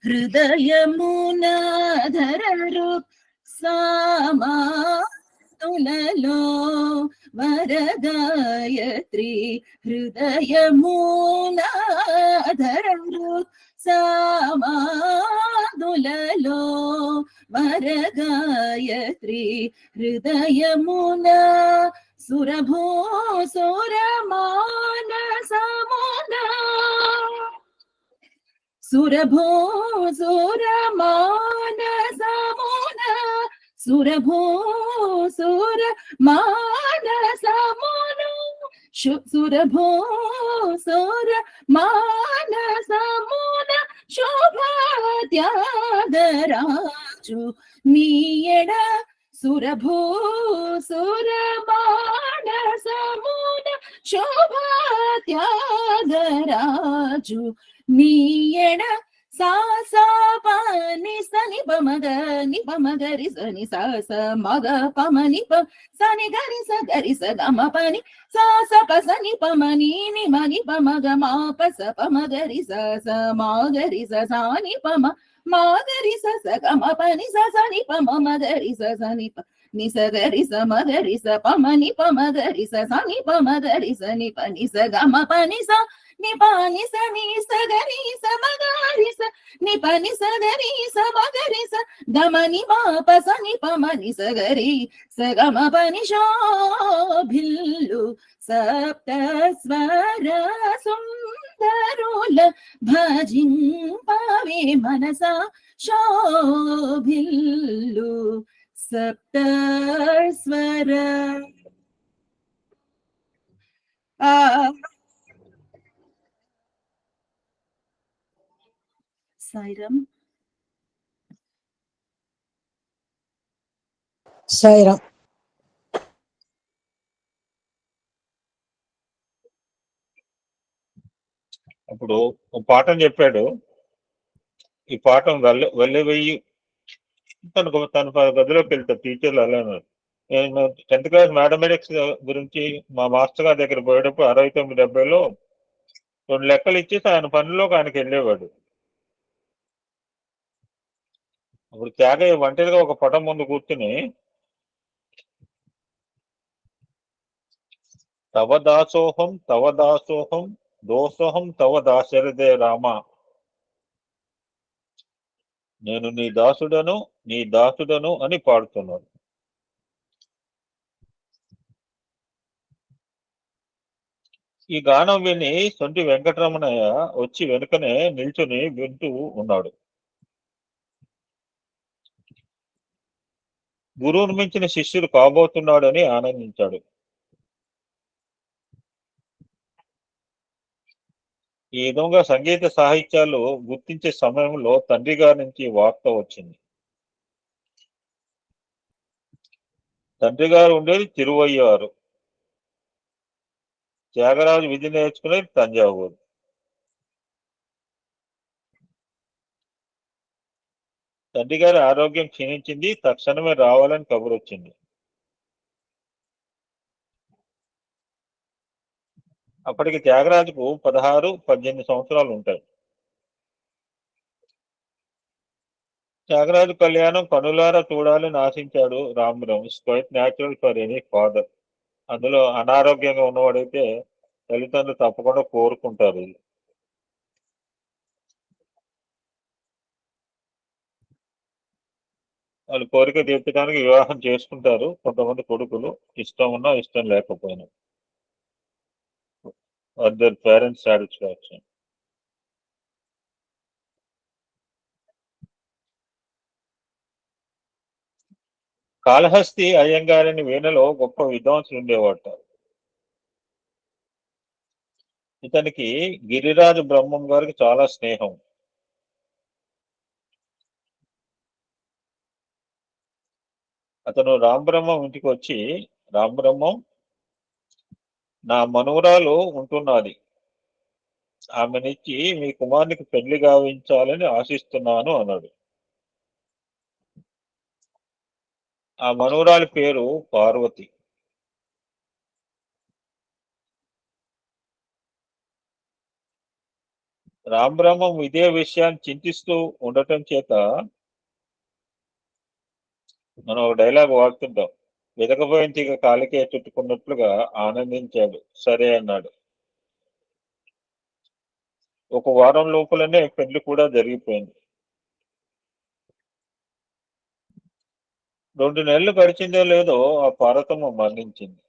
Speaker 8: హృదయమునాధరరు సామాతులలో వరగాయత్రి హృదయమునాధరరు సామాదులలో వరగాయత్రి హృదయమునా సురభూ సురమానసమునా సురభూ సురమానసమునా సురభూ సురమానసమునా సురభూ సురమానసమునా శోభాత్యాగరాజు నీయడ సురభూ సురమానసమున శోభాత్యాగరాజు నీయడ సా సా పని సని పమగ ని పమగరి సని సా స మగ పమని ప సని గరి స గమ పని సా స ప సని పమని ని మని పమగ మా ప స పమగరి స స మాగరి స సాని పమ మాగరి స స గమ పని స సని పమ మగరి స సని ప ని స గరి స మగరి స పమని పమగరి స సని పమగరి స ని పని స గమ పని స ని పాని స ని స గరి స మగరి స ని పని స గరి స మగరి స గమని మా ప స ని పమని స గరి స గమ పని శోభిల్లు సప్త స్వర సుందరుల భజింపవే మనసా శోభిల్లు సప్త స్వర సాయిరామ్.
Speaker 3: సాయిరామ్.
Speaker 2: అప్పుడు ఒక పాఠం చెప్పాడు. ఈ పాఠం వెళ్ళి తన గదిలోకి వెళ్తాడు. టీచర్లు అలానే. నేను 10th క్లాస్ మ్యాథమెటిక్స్ గురించి మా మాస్టర్ గారి దగ్గర పోయేటప్పుడు 69-70లో 2 లెక్కలు ఇచ్చేసి ఆయన పనిలోకి ఆయనకి వెళ్ళేవాడు. అప్పుడు త్యాగయ్య ఒంటరిగా ఒక పటం ముందు కూర్చుని తవ దాసోహం దోసోహం తవ దాశరథే రామ, నేను నీ దాసుడను అని పాడుతున్నాడు. ఈ గానం విని సొంటి వెంకటరమణయ్య వచ్చి వెనుకనే నిల్చుని వింటూ ఉన్నాడు. గురువును మించిన శిష్యుడు కాబోతున్నాడని ఆనందించాడు. ఈ విధంగా సంగీత సాహిత్యాలు గుర్తించే సమయంలో తండ్రి గారి నుంచి వార్త వచ్చింది. తండ్రి గారు ఉండేది తిరువయ్యారు, త్యాగరాజు విధి నేర్చుకునేది తంజావూరు. తండ్రి గారి ఆరోగ్యం క్షీణించింది. తక్షణమే రావాలని కబురు వచ్చింది. అప్పటికి త్యాగరాజుకు 16-18 సంవత్సరాలు ఉంటాయి. త్యాగరాజు కళ్యాణం కనులారా చూడాలని ఆశించాడు Ramarao. It's quite natural for any father. అందులో అనారోగ్యంగా ఉన్నవాడైతే తల్లిదండ్రులు తప్పకుండా కోరుకుంటారు. వాళ్ళు కోరిక తీర్చడానికి వివాహం చేసుకుంటారు. కొంతమంది కొడుకులు ఇష్టం ఉన్నా ఇష్టం లేకపోయినా. or their parents' satisfaction. Kalahasti అయ్యంగారిని వీణలో గొప్ప విద్వాంసులు ఉండేవాట. ఇతనికి గిరిరాజు బ్రహ్మం గారికి చాలా స్నేహం. అతను రామబ్రహ్మం ఇంటికి వచ్చి, రామబ్రహ్మం, నా మనువురాలు ఉంటున్నది, ఆమెనిచ్చి మీ కుమారునికి పెళ్లి గావించాలని ఆశిస్తున్నాను అన్నాడు. ఆ మనువురాలి పేరు పార్వతి. రామబ్రహ్మం ఇదే విషయాన్ని చింతిస్తూ ఉండటం చేత మనం ఒక డైలాగ్ వాడుతుంటాం, వెతకపోయిన తీగ కాలికే చుట్టుకున్నట్లుగా ఆనందించాడు. సరే అన్నాడు. ఒక వారం లోపలనే పెళ్లి కూడా జరిగిపోయింది. 2 నెలలు గడిచిందో లేదో ఆ పార్వతమ్మ మరణించింది.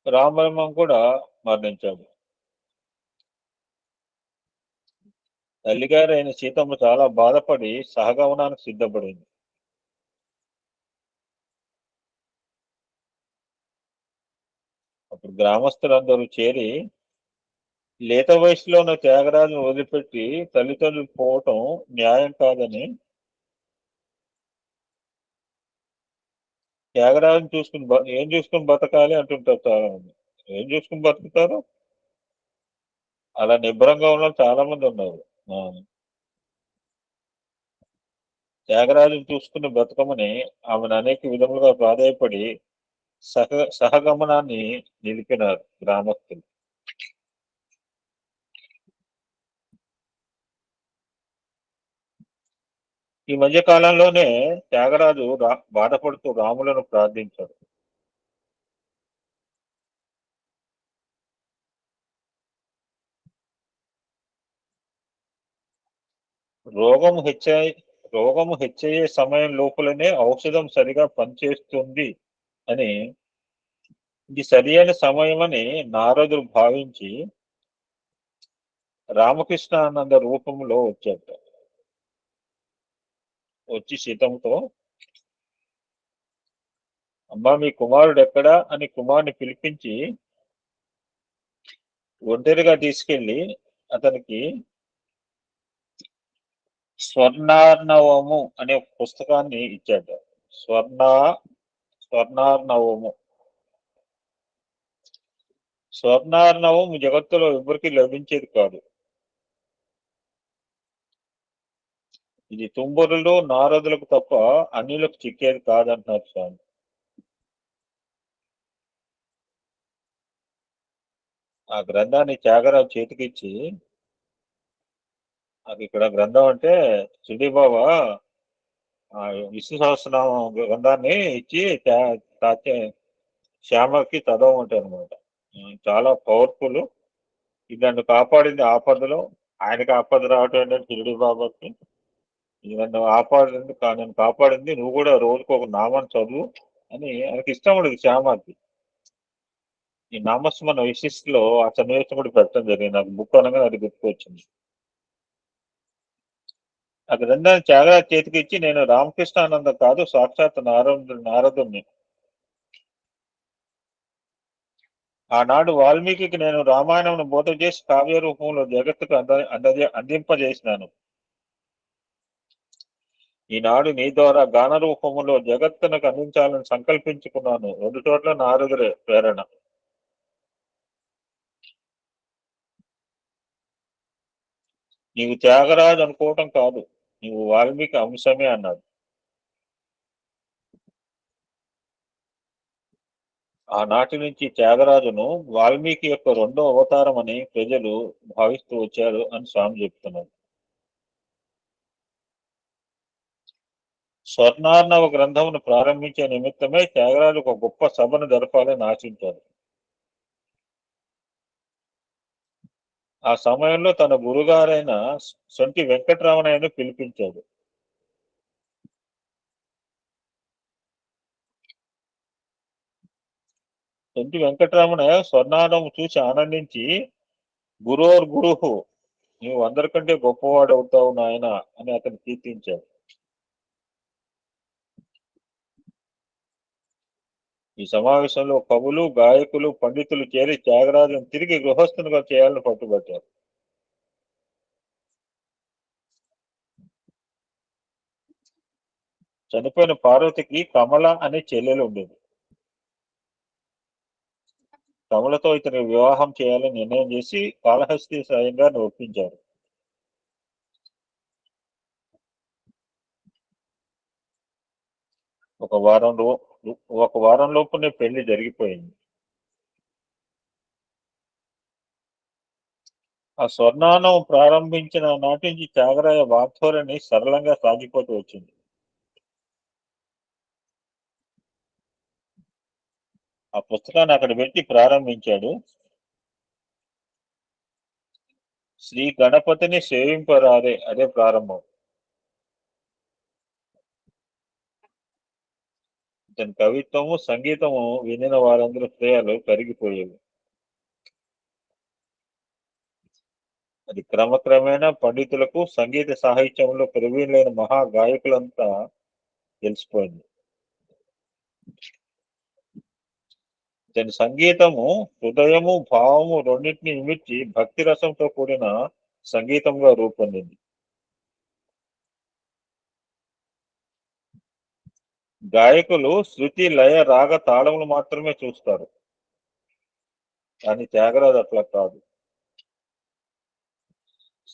Speaker 2: రామబ్రహ్మం కూడా మరణించాడు. తల్లిగారు అయిన సీతమ్మ చాలా బాధపడి సహగమనానికి సిద్ధపడింది. అప్పుడు గ్రామస్తులందరూ చేరి, లేత వయసులో ఉన్న త్యాగరాజును వదిలిపెట్టి తల్లిదండ్రులు పోవటం న్యాయం కాదని, త్యాగరాజును చూసుకుని ఏం చూసుకుని బతకాలి అంటుంటారు చాలా మంది. ఏం చూసుకుని బతుకుతారు? అలా నిబ్బరంగా ఉన్న చాలా మంది ఉన్నారు. త్యాగరాజును చూసుకుని బతుకమని ఆమెను అనేక విధములుగా ప్రాధాయపడి సహగమనాన్ని నిలిపినారు గ్రామస్తులు. ఈ మధ్య కాలంలోనే త్యాగరాజు బాధపడుతూ రాములను ప్రార్థించాడు. రోగము హెచ్చయ్యే సమయం లోపలనే ఔషధం సరిగా పనిచేస్తుంది అని, ఇది సరి అయిన సమయమని నారదుడు భావించి రామకృష్ణానంద రూపంలో వచ్చాట. వచ్చి సీతమ్మతో, అమ్మా మీ కుమారుడు ఎక్కడా అని కుమారుని పిలిపించి ఒంటరిగా తీసుకెళ్లి అతనికి స్వర్ణార్ణవము అనే పుస్తకాన్ని ఇచ్చాట. స్వర్ణార్ణవము స్వర్ణార్ణవం జగత్తులో ఎవరికి లభించేది కాదు. ఇది తుంబురులు నారదులకు తప్ప అన్యులకు చిక్కేది కాదంటున్నారు స్వామి. ఆ గ్రంథాన్ని త్యాగరాజు చేతికిచ్చి, నాకు ఇక్కడ గ్రంథం అంటే షిరిడి బాబా విష్ణు సహస్రనామం గ్రంథాన్ని ఇచ్చి శ్యామకి చదవమంటారు అనమాట. చాలా పవర్ఫుల్. ఇది నన్ను కాపాడింది ఆపదలో. ఆయనకి ఆపద రావటం ఏంటంటే షిరిడి బాబాకి, ఇది నన్ను కాపాడింది, నువ్వు కూడా రోజుకు ఒక నామాన్ని చదువు అని ఆయనకి ఇష్టం ఉండదు శ్యామకి. ఈ నామస్మరణ విశిష్టలో ఆ సన్నివేశం కూడా పెట్టడం జరిగింది. నాకు బుక్ అనగా అది గుర్తుకొచ్చింది. ఆ గ్రంథాన్ని త్యాగరాజు చేతికి ఇచ్చి, నేను రామకృష్ణానంద కాదు, సాక్షాత్ నారదుణ్ణి. ఆనాడు వాల్మీకి నేను రామాయణంను బోధ చేసి కావ్య రూపంలో జగత్తుకు అందింపజేసినాను. ఈనాడు నీ ద్వారా గాన రూపంలో జగత్తునకు అందించాలని సంకల్పించుకున్నాను. 2 చోట్ల నారదుడే ప్రేరణ. నీవు త్యాగరాజు అనుకోవటం కాదు, నీవు వాల్మీకి అంశమే అన్నాడు. ఆనాటి నుంచి త్యాగరాజును వాల్మీకి యొక్క 2వ అవతారం అని ప్రజలు భావిస్తూ వచ్చారు అని స్వామి చెప్తున్నారు. స్వర్ణార్ణవ గ్రంథమును ప్రారంభించే నిమిత్తమే త్యాగరాజు ఒక గొప్ప సభను జరపాలని ఆశించారు. ఆ సమయంలో తన గురుగారైన సొంటి వెంకటరమణయ్యను పిలిపించాడు. తొంటి వెంకటరమణయ్య స్వర్ణానం చూసి ఆనందించి గురోర్ గురుహు, నువ్వు అందరికంటే గొప్పవాడు అవుతావు నాయన అని అతను కీర్తించాడు. ఈ సమావేశంలో కవులు, గాయకులు, పండితులు చేరి త్యాగరాజును తిరిగి గృహస్థునిగా చేయాలని పట్టుబట్టారు. చనిపోయిన పార్వతికి కమల అనే చెల్లెలు ఉండేది. కమలతో ఇతని వివాహం చేయాలని నిర్ణయం చేసి కాళహస్తి స్వయంగా ఒప్పించారు. ఒక వారం లోపునే పెళ్లి జరిగిపోయింది. ఆ స్వర్ణానం ప్రారంభించిన నాటి నుంచి త్యాగరాయ వాగ్ధోరణి సరళంగా సాగిపోతూ వచ్చింది. ఆ పుస్తకాన్ని అక్కడ పెట్టి ప్రారంభించాడు. శ్రీ గణపతిని సేవింపరారే, అదే ప్రారంభం. ఇతని కవిత్వము, సంగీతము వినిన వారందరూ హృదయాలు కరిగిపోయేవి. అది క్రమక్రమేణా పండితులకు, సంగీత సాహిత్యంలో ప్రవీణులైన మహా గాయకులంతా తెలిసిపోయింది. ఇతని సంగీతము హృదయము, భావము రెండింటిని ఇమిడ్చి భక్తి రసంతో కూడిన సంగీతంగా రూపొందింది. గాయకులు శృతి, లయ, రాగ, తాళములు మాత్రమే చూస్తారు, కానీ త్యాగరాజు అట్లా కాదు.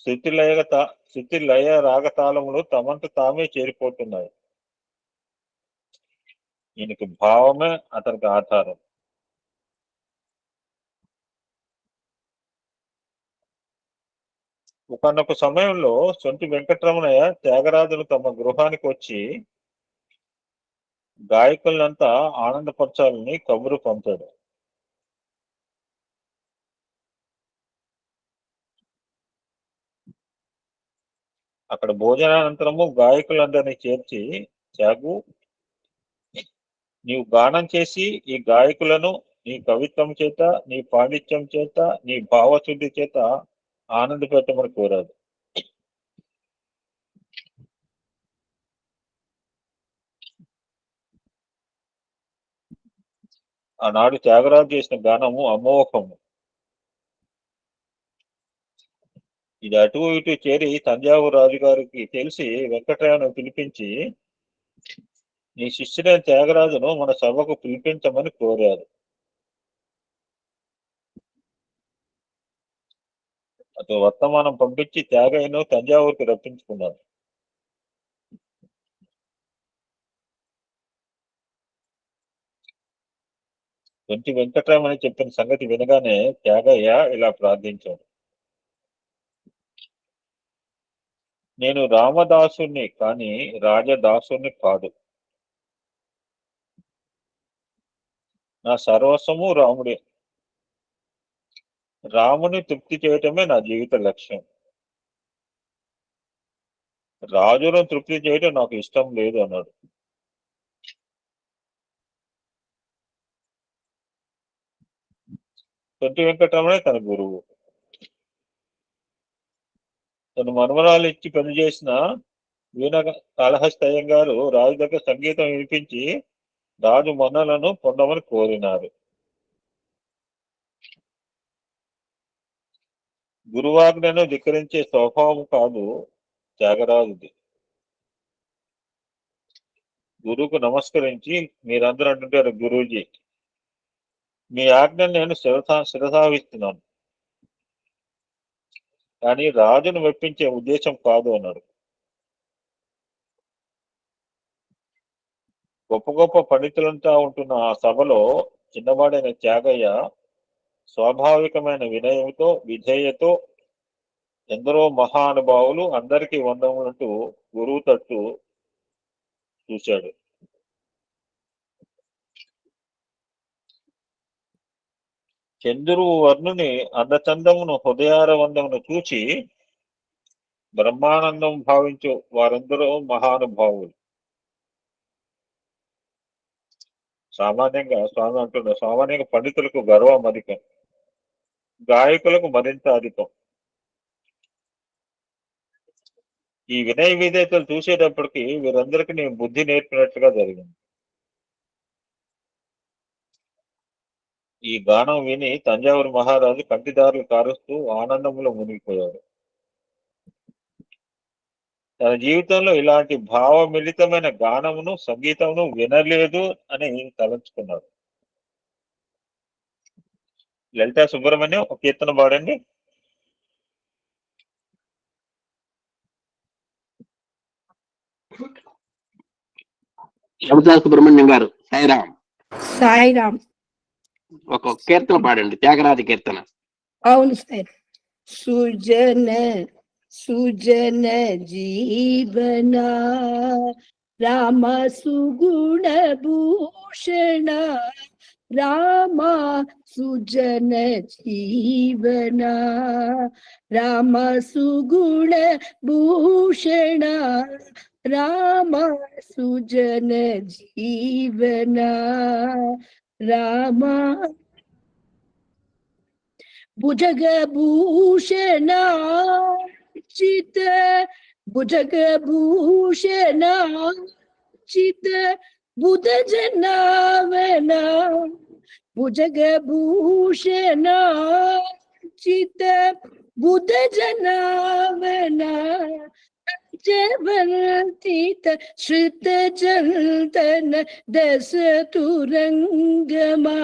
Speaker 2: శృతి లయ రాగ తాళములు తమంత తామే చేరిపోతున్నాయి. ఈయనకి భావమే అతనికి ఆధారం. ఒకనొక సమయంలో సొంటి వెంకటరమణయ్య త్యాగరాజులు తమ గృహానికి వచ్చి గాయకులంతా ఆనందపరచాలని కబురు పంపాడు. అక్కడ భోజనానంతరము గాయకులందరినీ చేర్చి, త్యాగు, నీవు గానం చేసి ఈ గాయకులను నీ కవిత్వం చేత, నీ పాండిత్యం చేత, నీ భావశుద్ధి చేత ఆనంద పెట్టమని కోరాడు. ఆనాడు త్యాగరాజు చేసిన గానము అమోఘము. ఇది అటు ఇటు చేరి తంజావూరు రాజుగారికి తెలిసి వెంకటరాయను పిలిపించి, నీ శిష్యుడైన త్యాగరాజును మన సభకు పిలిపించమని కోరారు. అతను వర్తమానం పంపించి త్యాగయ్యను తంజావూరుకి రప్పించుకున్నాడు. కొంచెం వెంకటరామని చెప్పిన సంగతి వినగానే త్యాగయ్య ఇలా ప్రార్థించాడు. నేను రామదాసుని కానీ రాజదాసుని కాదు. నా సర్వస్వము రాముడే. రాముని తృప్తి చేయటమే నా జీవిత లక్ష్యం. రాజును తృప్తి చేయటం నాకు ఇష్టం లేదు అన్నాడు. తొంటి వెంకటరమణే తన గురువు. తను మనవరాలు ఇచ్చి పెళ్లి చేసిన వీణ కాళహస్తయ్య గారు రాజు దగ్గర సంగీతం వినిపించి రాజు మన్నలను పొందమని కోరినారు. గురువాజ్ఞను ధిక్కరించే స్వభావం కాదు త్యాగరాజుది. గురువుకు నమస్కరించి, మీరందరూ అంటుంటారు గురూజీ, మీ ఆజ్ఞను నేను శిరసావిస్తున్నాను, కానీ రాజును మెప్పించే ఉద్దేశం కాదు అన్నాడు. గొప్ప గొప్ప పండితులంతా ఉంటున్న ఆ సభలో చిన్నవాడైన త్యాగయ్య స్వాభావికమైన వినయంతో, విధేయతో ఎందరో మహానుభావులు అందరికీ వందములంటూ గురువు తట్టు చూశాడు. చంద్రువు వర్ణుని అందచందమును, హృదయార వందమును చూచి బ్రహ్మానందం భావించు వారందరూ మహానుభావులు. సామాన్యంగా పండితులకు గర్వం అధికం, గాయకులకు మరింత అధికం. ఈ వినయ విధేయతలు చూసేటప్పటికి వీరందరికీ నేను బుద్ధి నేర్పినట్లుగా జరిగింది. ఈ గానం విని తంజావూరు మహారాజు కంటిదారులు కారుస్తూ ఆనందంలో మునిగిపోయాడు. తన జీవితంలో ఇలాంటి భావమిళితమైన గానమును, సంగీతమును వినలేదు అని తలంచుకున్నాడు. లలితా సుబ్రహ్మణ్యం ఒక కీర్తన పాడండి.
Speaker 4: లలితా సుబ్రహ్మణ్యం గారు, సాయిరామ్.
Speaker 7: సాయిరామ్.
Speaker 4: ఒక కీర్తన పాడండి, త్యాగరాజ కీర్తన.
Speaker 7: అవును సార్. సుజన సుజన జీవన రామ సుగుణ భూషణ రామ సుజన జీవన రామ సుగుణ భూషణ రామ సుజన జీవన రామ భుజగభూషణ చిత భుజగభూషణ చిత బుధ జనావన భుజగభూషణ చిత బుధ జనావన జవంతిత శ్రుత జంతన దశ తురంగమా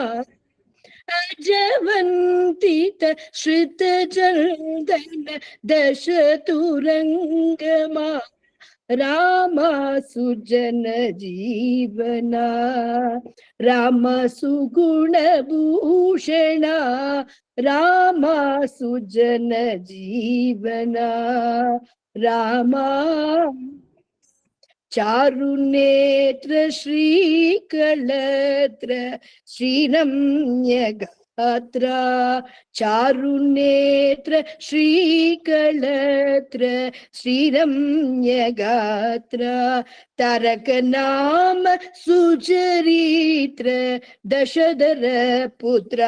Speaker 7: అజవంతిత శ్రుత జంతన దశ తురంగమా రామ సుజన జీవన రామ సుగుణ భూషణ రామ సుజన జీవన రామ చారునేత్ర శ్రీకళత్ర శ్రీరమ్య గాత్ర చారునేత్ర శ్రీకళత్ర శ్రీరమ్య గాత్ర తారక నామ సుచరిత్ర దశధర పుత్ర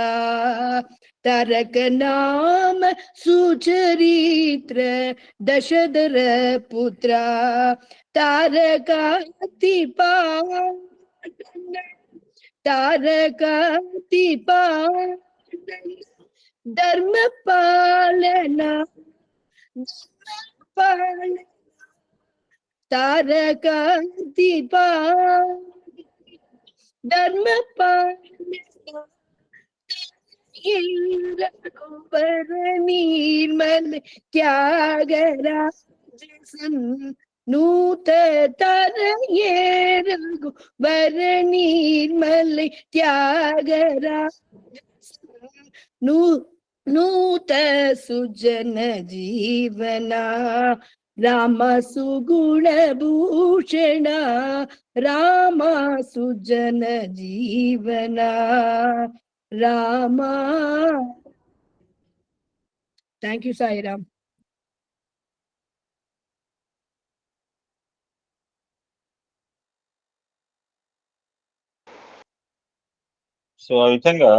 Speaker 7: తారక నామ సుచరిత్ర దశధర పుత్ర తారకాతిపా తారకాతిపా ధర్మ పాలన తారకాతిపా ధర్మ పాలన రఘువర నిర్మల త్యాగరాజన్ నూత తరయే రఘువర నిర్మల త్యాగరాజన్ నూత సుజన జీవన రామ సుగుణ భూషణ రామ సుజన జీవన Rama. Thank you Sairam.
Speaker 2: So ఆ విధంగా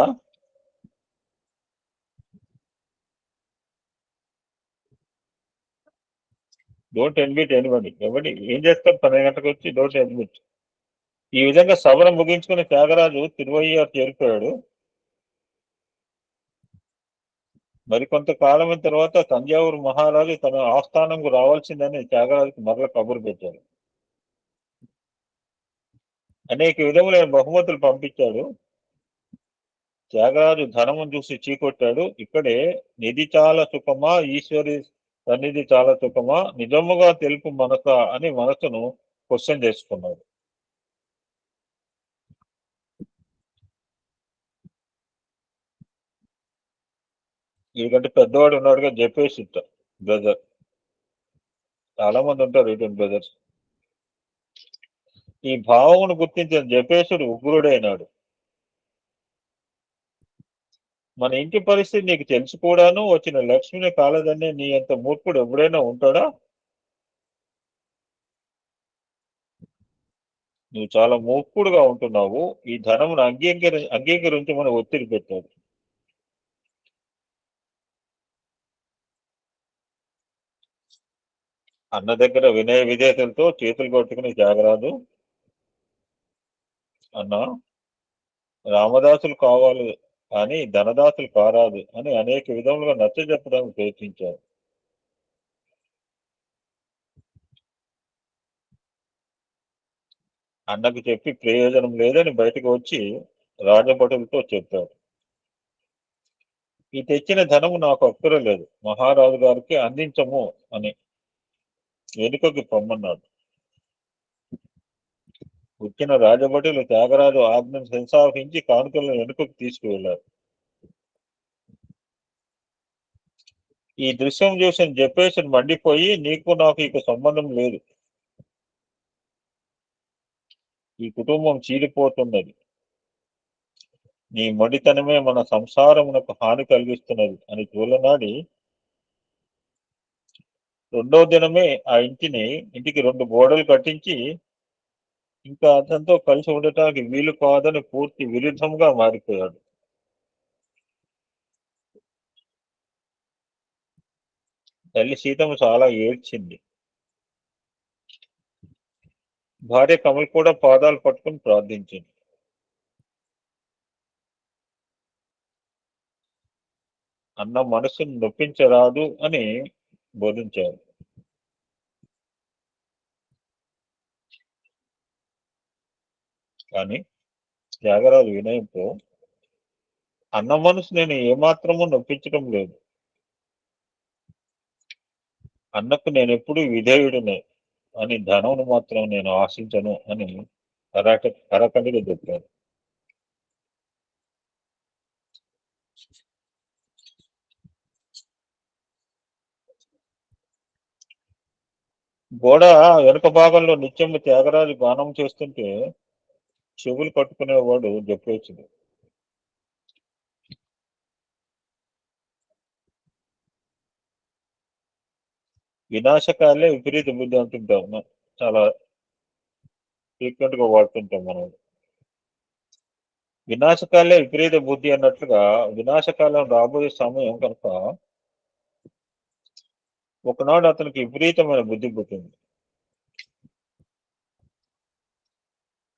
Speaker 2: డోంట్ ఎడ్మిట్ ఎనిబడి. ఎవరి ఏం చేస్తారు 12 గంటలకు వచ్చి డోంట్ ఎడ్మిట్. ఈ విధంగా సభను ముగించుకుని త్యాగరాజు తిరువయ్యారు చేరిపోయాడు. మరికొంత కాలం తర్వాత తంజావూరు మహారాజు తన ఆస్థానంకు రావాల్సిందని త్యాగరాజుకు మరల కబురు పెట్టాడు. అనేక విధములైన బహుమతులు పంపించాడు. త్యాగరాజు ధనమును చూసి చీకొట్టాడు. ఇక్కడే నిధి చాలా సుఖమా, ఈశ్వరి సన్నిధి చాలా సుఖమా, నిజముగా తెలుపు మనస అని మనసును క్వశ్చన్ చేసుకున్నాడు. వీడికంటే పెద్దవాడు ఉన్నాడుగా జపేష్ బ్రదర్. చాలా మంది ఉంటారు ఇటువంటి బ్రదర్స్. ఈ భావమును గుర్తించిన జపేశుడు ఉగ్రుడైనాడు. మన ఇంటి పరిస్థితి నీకు తెలుసు కూడాను, వచ్చిన లక్ష్మిని కాలదన్నే నీ అంత మూర్ఖుడు ఎప్పుడైనా ఉంటాడా? నువ్వు చాలా మూర్ఖుడుగా ఉంటున్నావు. ఈ ధనమును అంగీకరించమని ఒత్తిడి పెట్టాడు. అన్న దగ్గర వినయ విధేయతలతో చేతులు కొట్టుకుని త్యాగరాజు అన్నా, రామదాసులు కావాలి కానీ ధనదాసులు కారాదు అని అనేక విధములుగా నచ్చజెప్పడానికి ప్రయత్నించారు. అన్నకు చెప్పి ప్రయోజనం లేదని బయటకు వచ్చి రాజభటులతో చెప్పాడు. ఈ తెచ్చిన ధనము నాకు అక్కరలేదు, మహారాజు గారికి అందించము అని వెనుకకి పొమ్మన్నాడు. వచ్చిన రాజభటులు త్యాగరాజు ఆజ్ఞను శంసావహించి కానుకలను వెనుకకు తీసుకువెళ్లారు. ఈ దృశ్యం చూసిన జపేషన్ మండిపోయి, నీకు నాకు ఇక సంబంధం లేదు, ఈ కుటుంబం చీలిపోతున్నది, నీ మొండితనమే మన సంసారమునకు హాని కలిగిస్తున్నది అని తూలనాడి రెండో దినమే ఆ ఇంటికి 2 గోడలు కట్టించి ఇంకా అతనితో కలిసి ఉండటానికి వీలు కాదని పూర్తి విరుద్ధంగా మారిపోయాడు. తల్లి సీతమ్మ చాలా ఏడ్చింది. భార్య కమల్ కూడా పాదాలు పట్టుకుని ప్రార్థించింది. అన్న మనసును నొప్పించరాదు అని బోధించారు. కానీ త్యాగరాజు వినయంతో, అన్న మనసు నేను ఏమాత్రము నొప్పించడం లేదు, అన్నకు నేను ఎప్పుడు విధేయుడినే అని ధనమును మాత్రం నేను ఆశించను అని కరకండిగా చెప్పాను. గోడ వెనుక భాగంలో నిత్యం త్యాగరాజు గానం చేస్తుంటే చెవులు పట్టుకునేవాడు జపేచుడు. వినాశకాలే విపరీత బుద్ధి అంటుంటాం, చాలా ఫ్రీక్వెంట్ గా వాడుతుంటాం మనం. వినాశకాలే విపరీత బుద్ధి అన్నట్లుగా వినాశకాలం రాబోయే సమయం కనుక ఒకనాడు అతనికి విపరీతమైన బుద్ధి పుట్టింది.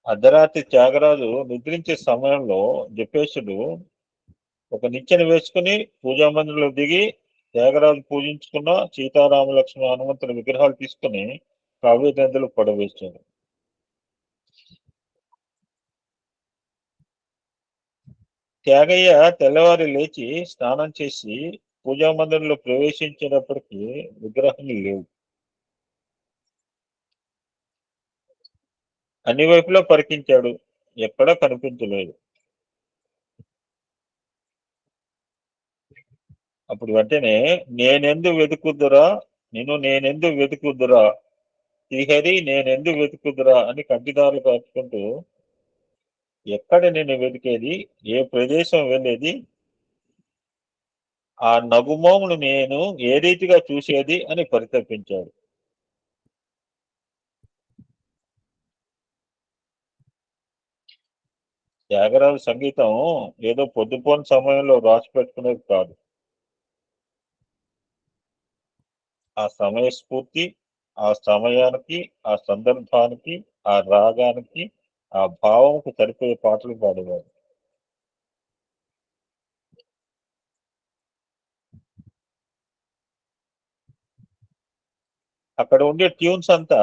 Speaker 2: అర్ధరాత్రి త్యాగరాజు నిద్రించే సమయంలో జపేశుడు ఒక నిచ్చెన వేసుకుని పూజా మందిరంలో దిగి త్యాగరాజు పూజించుకున్న సీతారామ లక్ష్మణ హనుమంతుల విగ్రహాలు తీసుకుని కావ్య నదిలో పడవేశాడు. త్యాగయ్య తెల్లవారి లేచి స్నానం చేసి పూజా మందిరంలో ప్రవేశించినప్పటికీ విగ్రహాలు లేవు. అన్ని వైపులా పరికించాడు, ఎక్కడా కనిపించలేదు. అప్పుడు వెంటనే నేనెందు వెతుకుదురా శ్రీహరి, నేనెందు వెతుకుదురా అని కంటిదారులు కాచుకుంటూ, ఎక్కడ నేను వెతికేది, ఏ ప్రదేశం వెళ్ళేది, ఆ నగుమోమును నేను ఏ రీతిగా చూసేది అని పరితపించాడు. త్యాగరాజు సంగీతం ఏదో పొద్దుపోని సమయంలో రాసి పెట్టుకునేది కాదు. ఆ సమయస్ఫూర్తి, ఆ సమయానికి, ఆ సందర్భానికి, ఆ రాగానికి, ఆ భావంకు సరిపోయే పాటలు పాడేవాడు. అక్కడ ఉండే ట్యూన్స్ అంతా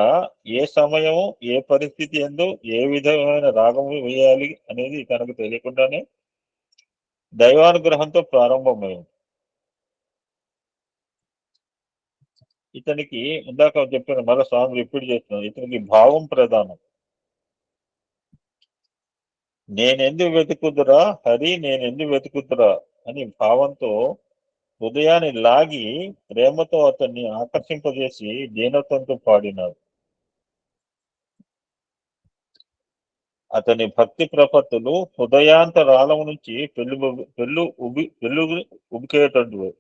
Speaker 2: ఏ సమయం, ఏ పరిస్థితి ఎందు ఏ విధమైన రాగము వేయాలి అనేది తనకు తెలియకుండానే దైవానుగ్రహంతో ప్రారంభమైంది. ఇతనికి ఇందాక చెప్పిన మరో సాంగ్ రిపీట్ చేస్తున్నాను, ఇతనికి భావం ప్రధానం. నేనెందు వెతుకుదురా హరి, నేనెందు వెతుకుదురా అని భావంతో హృదయాన్ని లాగి ప్రేమతో అతన్ని ఆకర్షింపజేసి దీనత్వంతో పాడినాడు. అతని భక్తి ప్రపత్తులు హృదయాంతరాళం నుంచి ఉబికేటటువంటి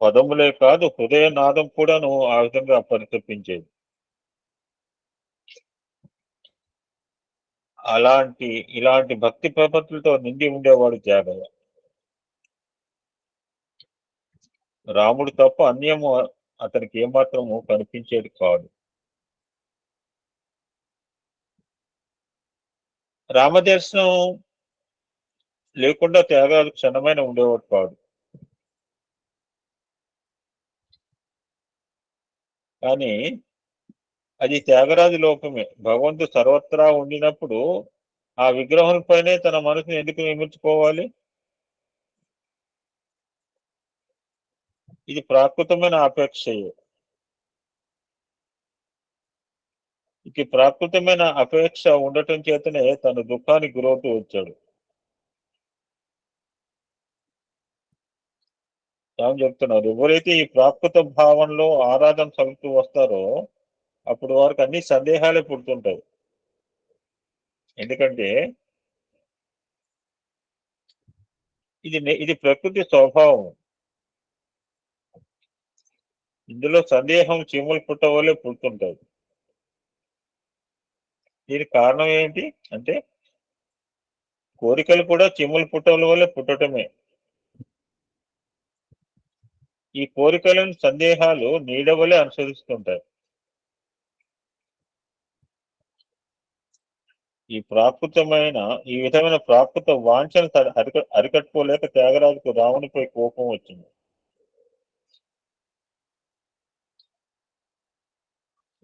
Speaker 2: పదములే కాదు, హృదయనాదం కూడాను ఆ విధంగా పరితపించేది. ఇలాంటి భక్తి ప్రపత్తులతో నిండి ఉండేవాడు త్యాగయ్య. రాముడు తప్ప అన్యము అతనికి ఏమాత్రము కనిపించేది కాదు. రామదర్శనం లేకుండా త్యాగాలు క్షణమైన ఉండేవాడు కాదు. కానీ అది త్యాగరాజు లోపమే. భగవంతుడు సర్వత్రా ఉండినప్పుడు ఆ విగ్రహం పైనే తన మనసుని ఎందుకు నియమించుకోవాలి? ఇది ప్రాకృతమైన అపేక్షయే. ఇది ప్రాకృతమైన అపేక్ష ఉండటం చేతనే తన దుఃఖానికి గురవుతూ వచ్చాడు. ఏమని చెప్తున్నారు? ఎవరైతే ఈ ప్రాకృత భావంలో ఆరాధన సాగుతూ వస్తారో అప్పుడు వారికి అన్ని సందేహాలే పుడుతుంటాయి. ఎందుకంటే ఇది ప్రకృతి స్వభావం. ఇందులో సందేహం చీమలు పుట్టవలే పుడుతుంటాయి. దీనికి కారణం ఏంటి అంటే కోరికలు కూడా చీమలు పుట్టవల వల్లే పుట్టటమే. ఈ కోరికలను సందేహాలు నీడవలే అనుసరిస్తుంటాయి. ఈ విధమైన ప్రాకృత వాంఛను అరికట్టుకోలేక త్యాగరాజుకు రావణుపై కోపం వచ్చింది.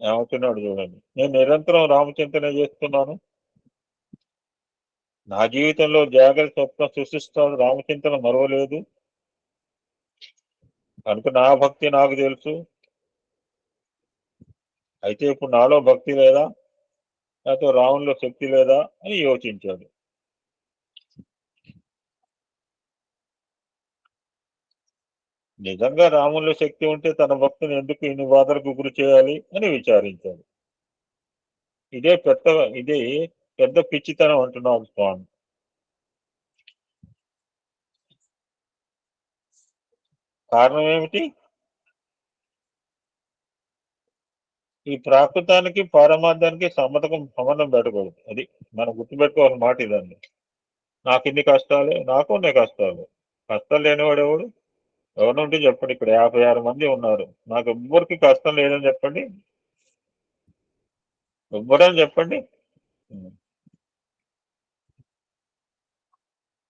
Speaker 2: ఏమవుతున్నాడు చూడండి, నేను నిరంతరం రామచింతన చేస్తున్నాను, నా జీవితంలో జాగ్రత్త స్వప్నం సృష్టిస్తాను, రామచింతన మరవలేదు కనుక నా భక్తి నాకు తెలుసు. అయితే ఇప్పుడు నాలో భక్తి లేదా, లేకపోతే రామునిలో శక్తి లేదా అని యోచించాడు. నిజంగా రామునిలో శక్తి ఉంటే తన భక్తుని ఎందుకు ఇన్ని బాధలకు గురి చేయాలి అని విచారించాడు. ఇదే పెద్ద పిచ్చితనం అంటున్నాడు స్వామి. కారణం ఏమిటి? ఈ ప్రాకృతానికి పారమార్థానికి సంబంధం పెట్టకూడదు. అది మనం గుర్తుపెట్టుకోవాల్సిన మాట ఇదండి. నాకు ఇన్ని కష్టాలే, నాకు ఉన్నాయి కష్టాలు. కష్టాలు లేనివాడు ఎవడు? ఎవరుంటే చెప్పండి. ఇక్కడ 56 మంది ఉన్నారు, నాకు ఎవ్వరికి కష్టం లేదని చెప్పండి. ఎవ్వరని చెప్పండి.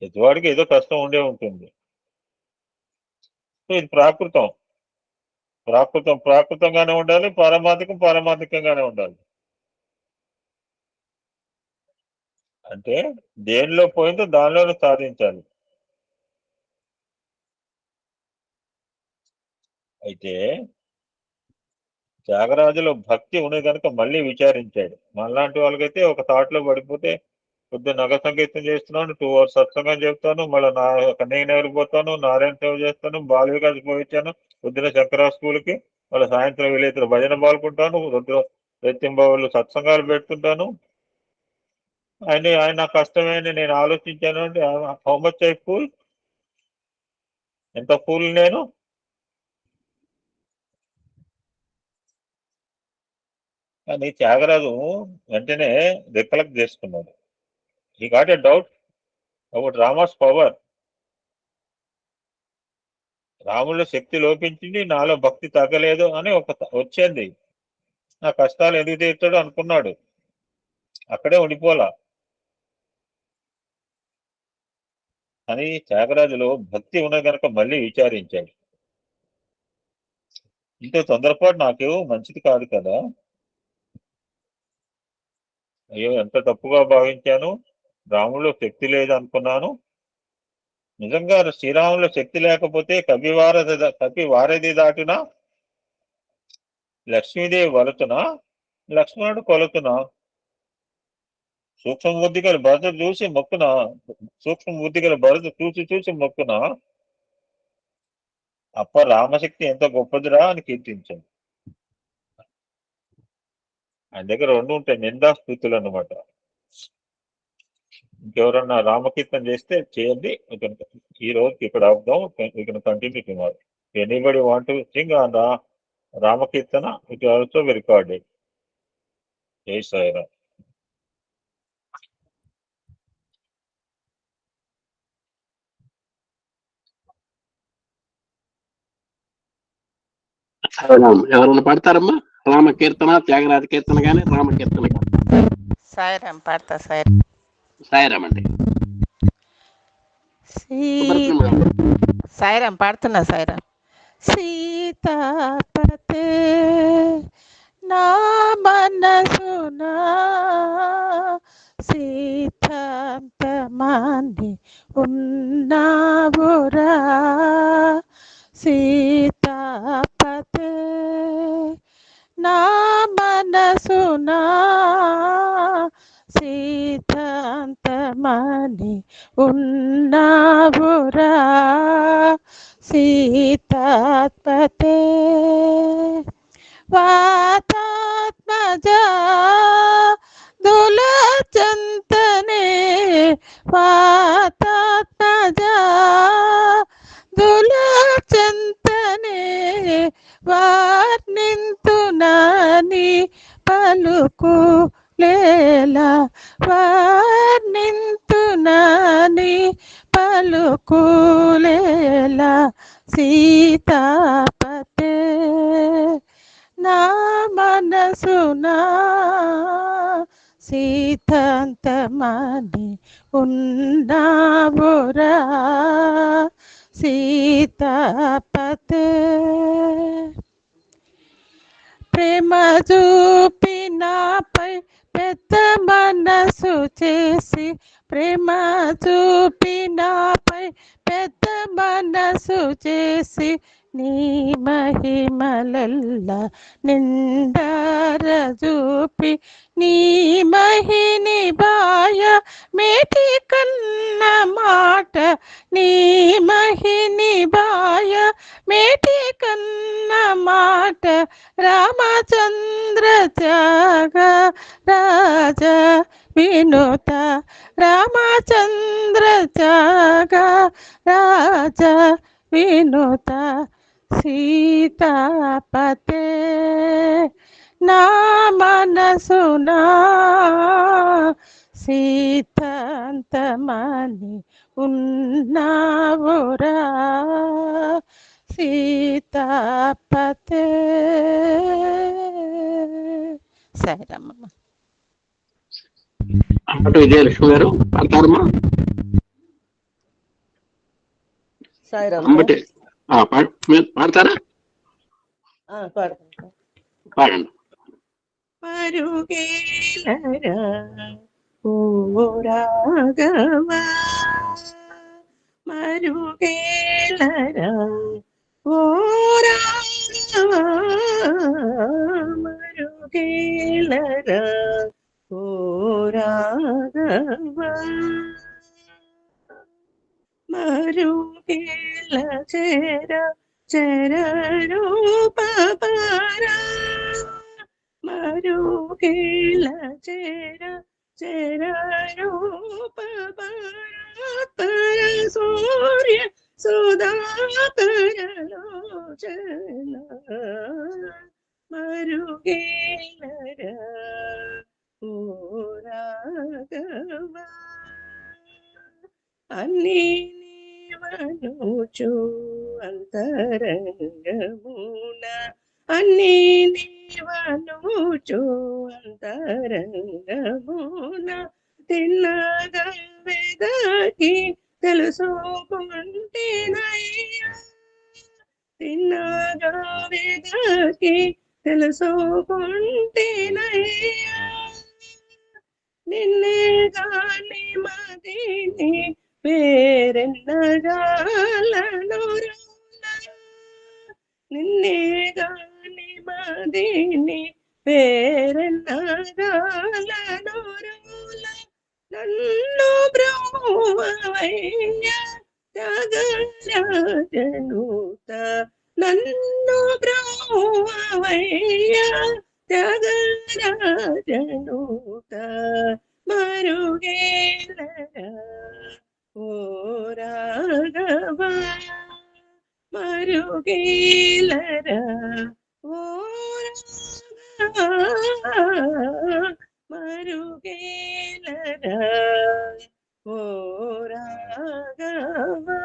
Speaker 2: ఎదువాడికి ఏదో కష్టం ఉండే ఉంటుంది. ఇది ప్రాకృతంగానే ఉండాలి, పారమార్థికంగానే ఉండాలి. అంటే దేనిలో పోయిందో దానిలోనే సాధించాలి. అయితే త్యాగరాజులో భక్తి ఉన్నది కనుక మళ్ళీ విచారించాడు. మనలాంటి వాళ్ళకైతే ఒక థాట్లో పడిపోతే పొద్దున్న నగ సంగీతం చేస్తున్నాను, 2 hours సత్సంగం చెప్తాను, మళ్ళీ నా కన్నయ్య నగరికి పోతాను, నారాయణ సేవ చేస్తాను, బాల వికాస్ పోయించాను, పొద్దున శంకరా స్కూల్కి, మళ్ళీ సాయంత్రం వీలైతే భజన పాల్గొంటాను, ప్రతింబావులు సత్సంగాలు పెడుతుంటాను. ఆయన కష్టమేని నేను ఆలోచించాను అంటే హౌ మచ్ ఐ ఫూల్, ఎంత ఫూల్ నేను. కానీ త్యాగరాజు వెంటనే రికలెక్ట్ చేసుకున్నాడు. He got a doubt about Rama's power. రాముడిలో శక్తి లోపించింది, నాలో భక్తి తగ్గలేదు అని వచ్చింది. నా కష్టాలు ఎందుకు తీర్చాడు అనుకున్నాడు. అక్కడే ఉండిపోలా. అని త్యాగరాజులో భక్తి ఉన్నది కనుక మళ్ళీ విచారించాడు. ఇంత తొందరపాటు నాకేమో మంచిది కాదు కదా, అయ్యో ఎంత తప్పుగా భావించాను, రాముడిలో శక్తి లేదు అనుకున్నాను. నిజంగా శ్రీరాములో శక్తి లేకపోతే కపి వారధి దాటినా లక్ష్మీదేవి వలుతునా, లక్ష్మణుడు కొలుతునా, సూక్ష్మ బుద్ధి గల భరత చూసి మొక్కున అప్ప రామశక్తి ఎంత గొప్పదిరా అని కీర్తించాడు. ఆయన దగ్గర 2 ఉంటాయి, నిందాస్థుతులు అన్నమాట. ఇంకెవరన్నా రామకీర్తన చేస్తే చేయండి. ఈ రోజుకి ఇక్కడ ఆపుదాం. You can continue tomorrow. Anybody want to sing on రామకీర్తన, ఇట్ ఆల్సో రికార్డెడ్. జై సాయిరామ్.
Speaker 4: ఎవరైనా పాడతారమ్మా? రామ కీర్తన, త్యాగరాజ కీర్తన కానీ రామ కీర్తన కానీ.
Speaker 3: సాయిరామ్ పాడతా
Speaker 4: సాయిరామ్ అండి.
Speaker 3: సాయిరామ్ పాడుతున్నా. సాయిరామ్. సీతాపతే నా మనసునా సీతాంతమాన్ని ఉన్నావురా సీతాపతే నా మనసునా సీతాంతమాన్ని ఉన్నావురా సీతాపతే వాతాత్మజా దులచంతనే వాతాత్మజా దులచంతనే వర్ణింతునని పలుకు లేలా వర్ణింతునని పలుకులేలా సీతాపతే నా మనసునా సీతాంతమాన్ని ఉన్నావురా సీతాపతే ప్రేమ చూపి నాపై పెద్ద మనసు చేసి ప్రేమ చూపి నాపై పెద్ద మనసు చేసి నీ మహిమలల్ల నిండార చూపి నీ మహిని బాయ మేటి కన్న మాట నీ మహిని బాయ మేటి కన్న మాట రామచంద్ర త్యాగ రాజ వినుత రామచంద్ర త్యాగ రాజ వినుత సీతాపతే నా మనసునా సీతాంతమాన్ని ఉన్నావురా సీతాపతే. సాయిరామమ్మ.
Speaker 4: అటు విజయలక్ష్మి గారు పాడతారమ్మా?
Speaker 3: సాయిరామ్
Speaker 4: అంబటి పాడతారా? పాడండి.
Speaker 8: మరుగేలరా ఓ రాఘవా మరుగేలరా ఓ రాఘవా మరుగేలరా ఓ రాఘవా మరుగేల చేర చర రూప పరా మరుగేల చేర చర రూప పర సూర్య సుధాకరలోచన మరుగేలరా ఓ రాఘవా అన్నీ నీవనుచు అంతరంగమున అన్నీ నీవనుచు అంతరంగమున తిన్నగా వెదకి తెలుసుకుంటేనయ్యా తిన్నగా వెదకి తెలుసుకుంటేనయ్యా నిన్నే గాని మదిని పేరెన్నగాలను నిన్నే గాని మదిని పేరెన్నగాలను నన్ను బ్రహ్మవయ్య త్యాగరాజనూత నన్ను బ్రహ్మవయ్య త్యాగరాజనూత మరుగేలరా ఓ రాఘవా మరుగేలరా ఓ రాఘవా మరుగేలరా ఓ రాఘవా.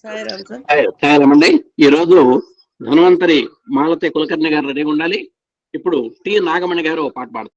Speaker 8: సాయిరామ్ సార్.
Speaker 4: సాయిరామండి. ఈరోజు ధన్వంతరి మాలతి కులకర్ణి గారు రెడీగా ఉండాలి. ఇప్పుడు టి నాగమణి గారు పాట పాడతారు.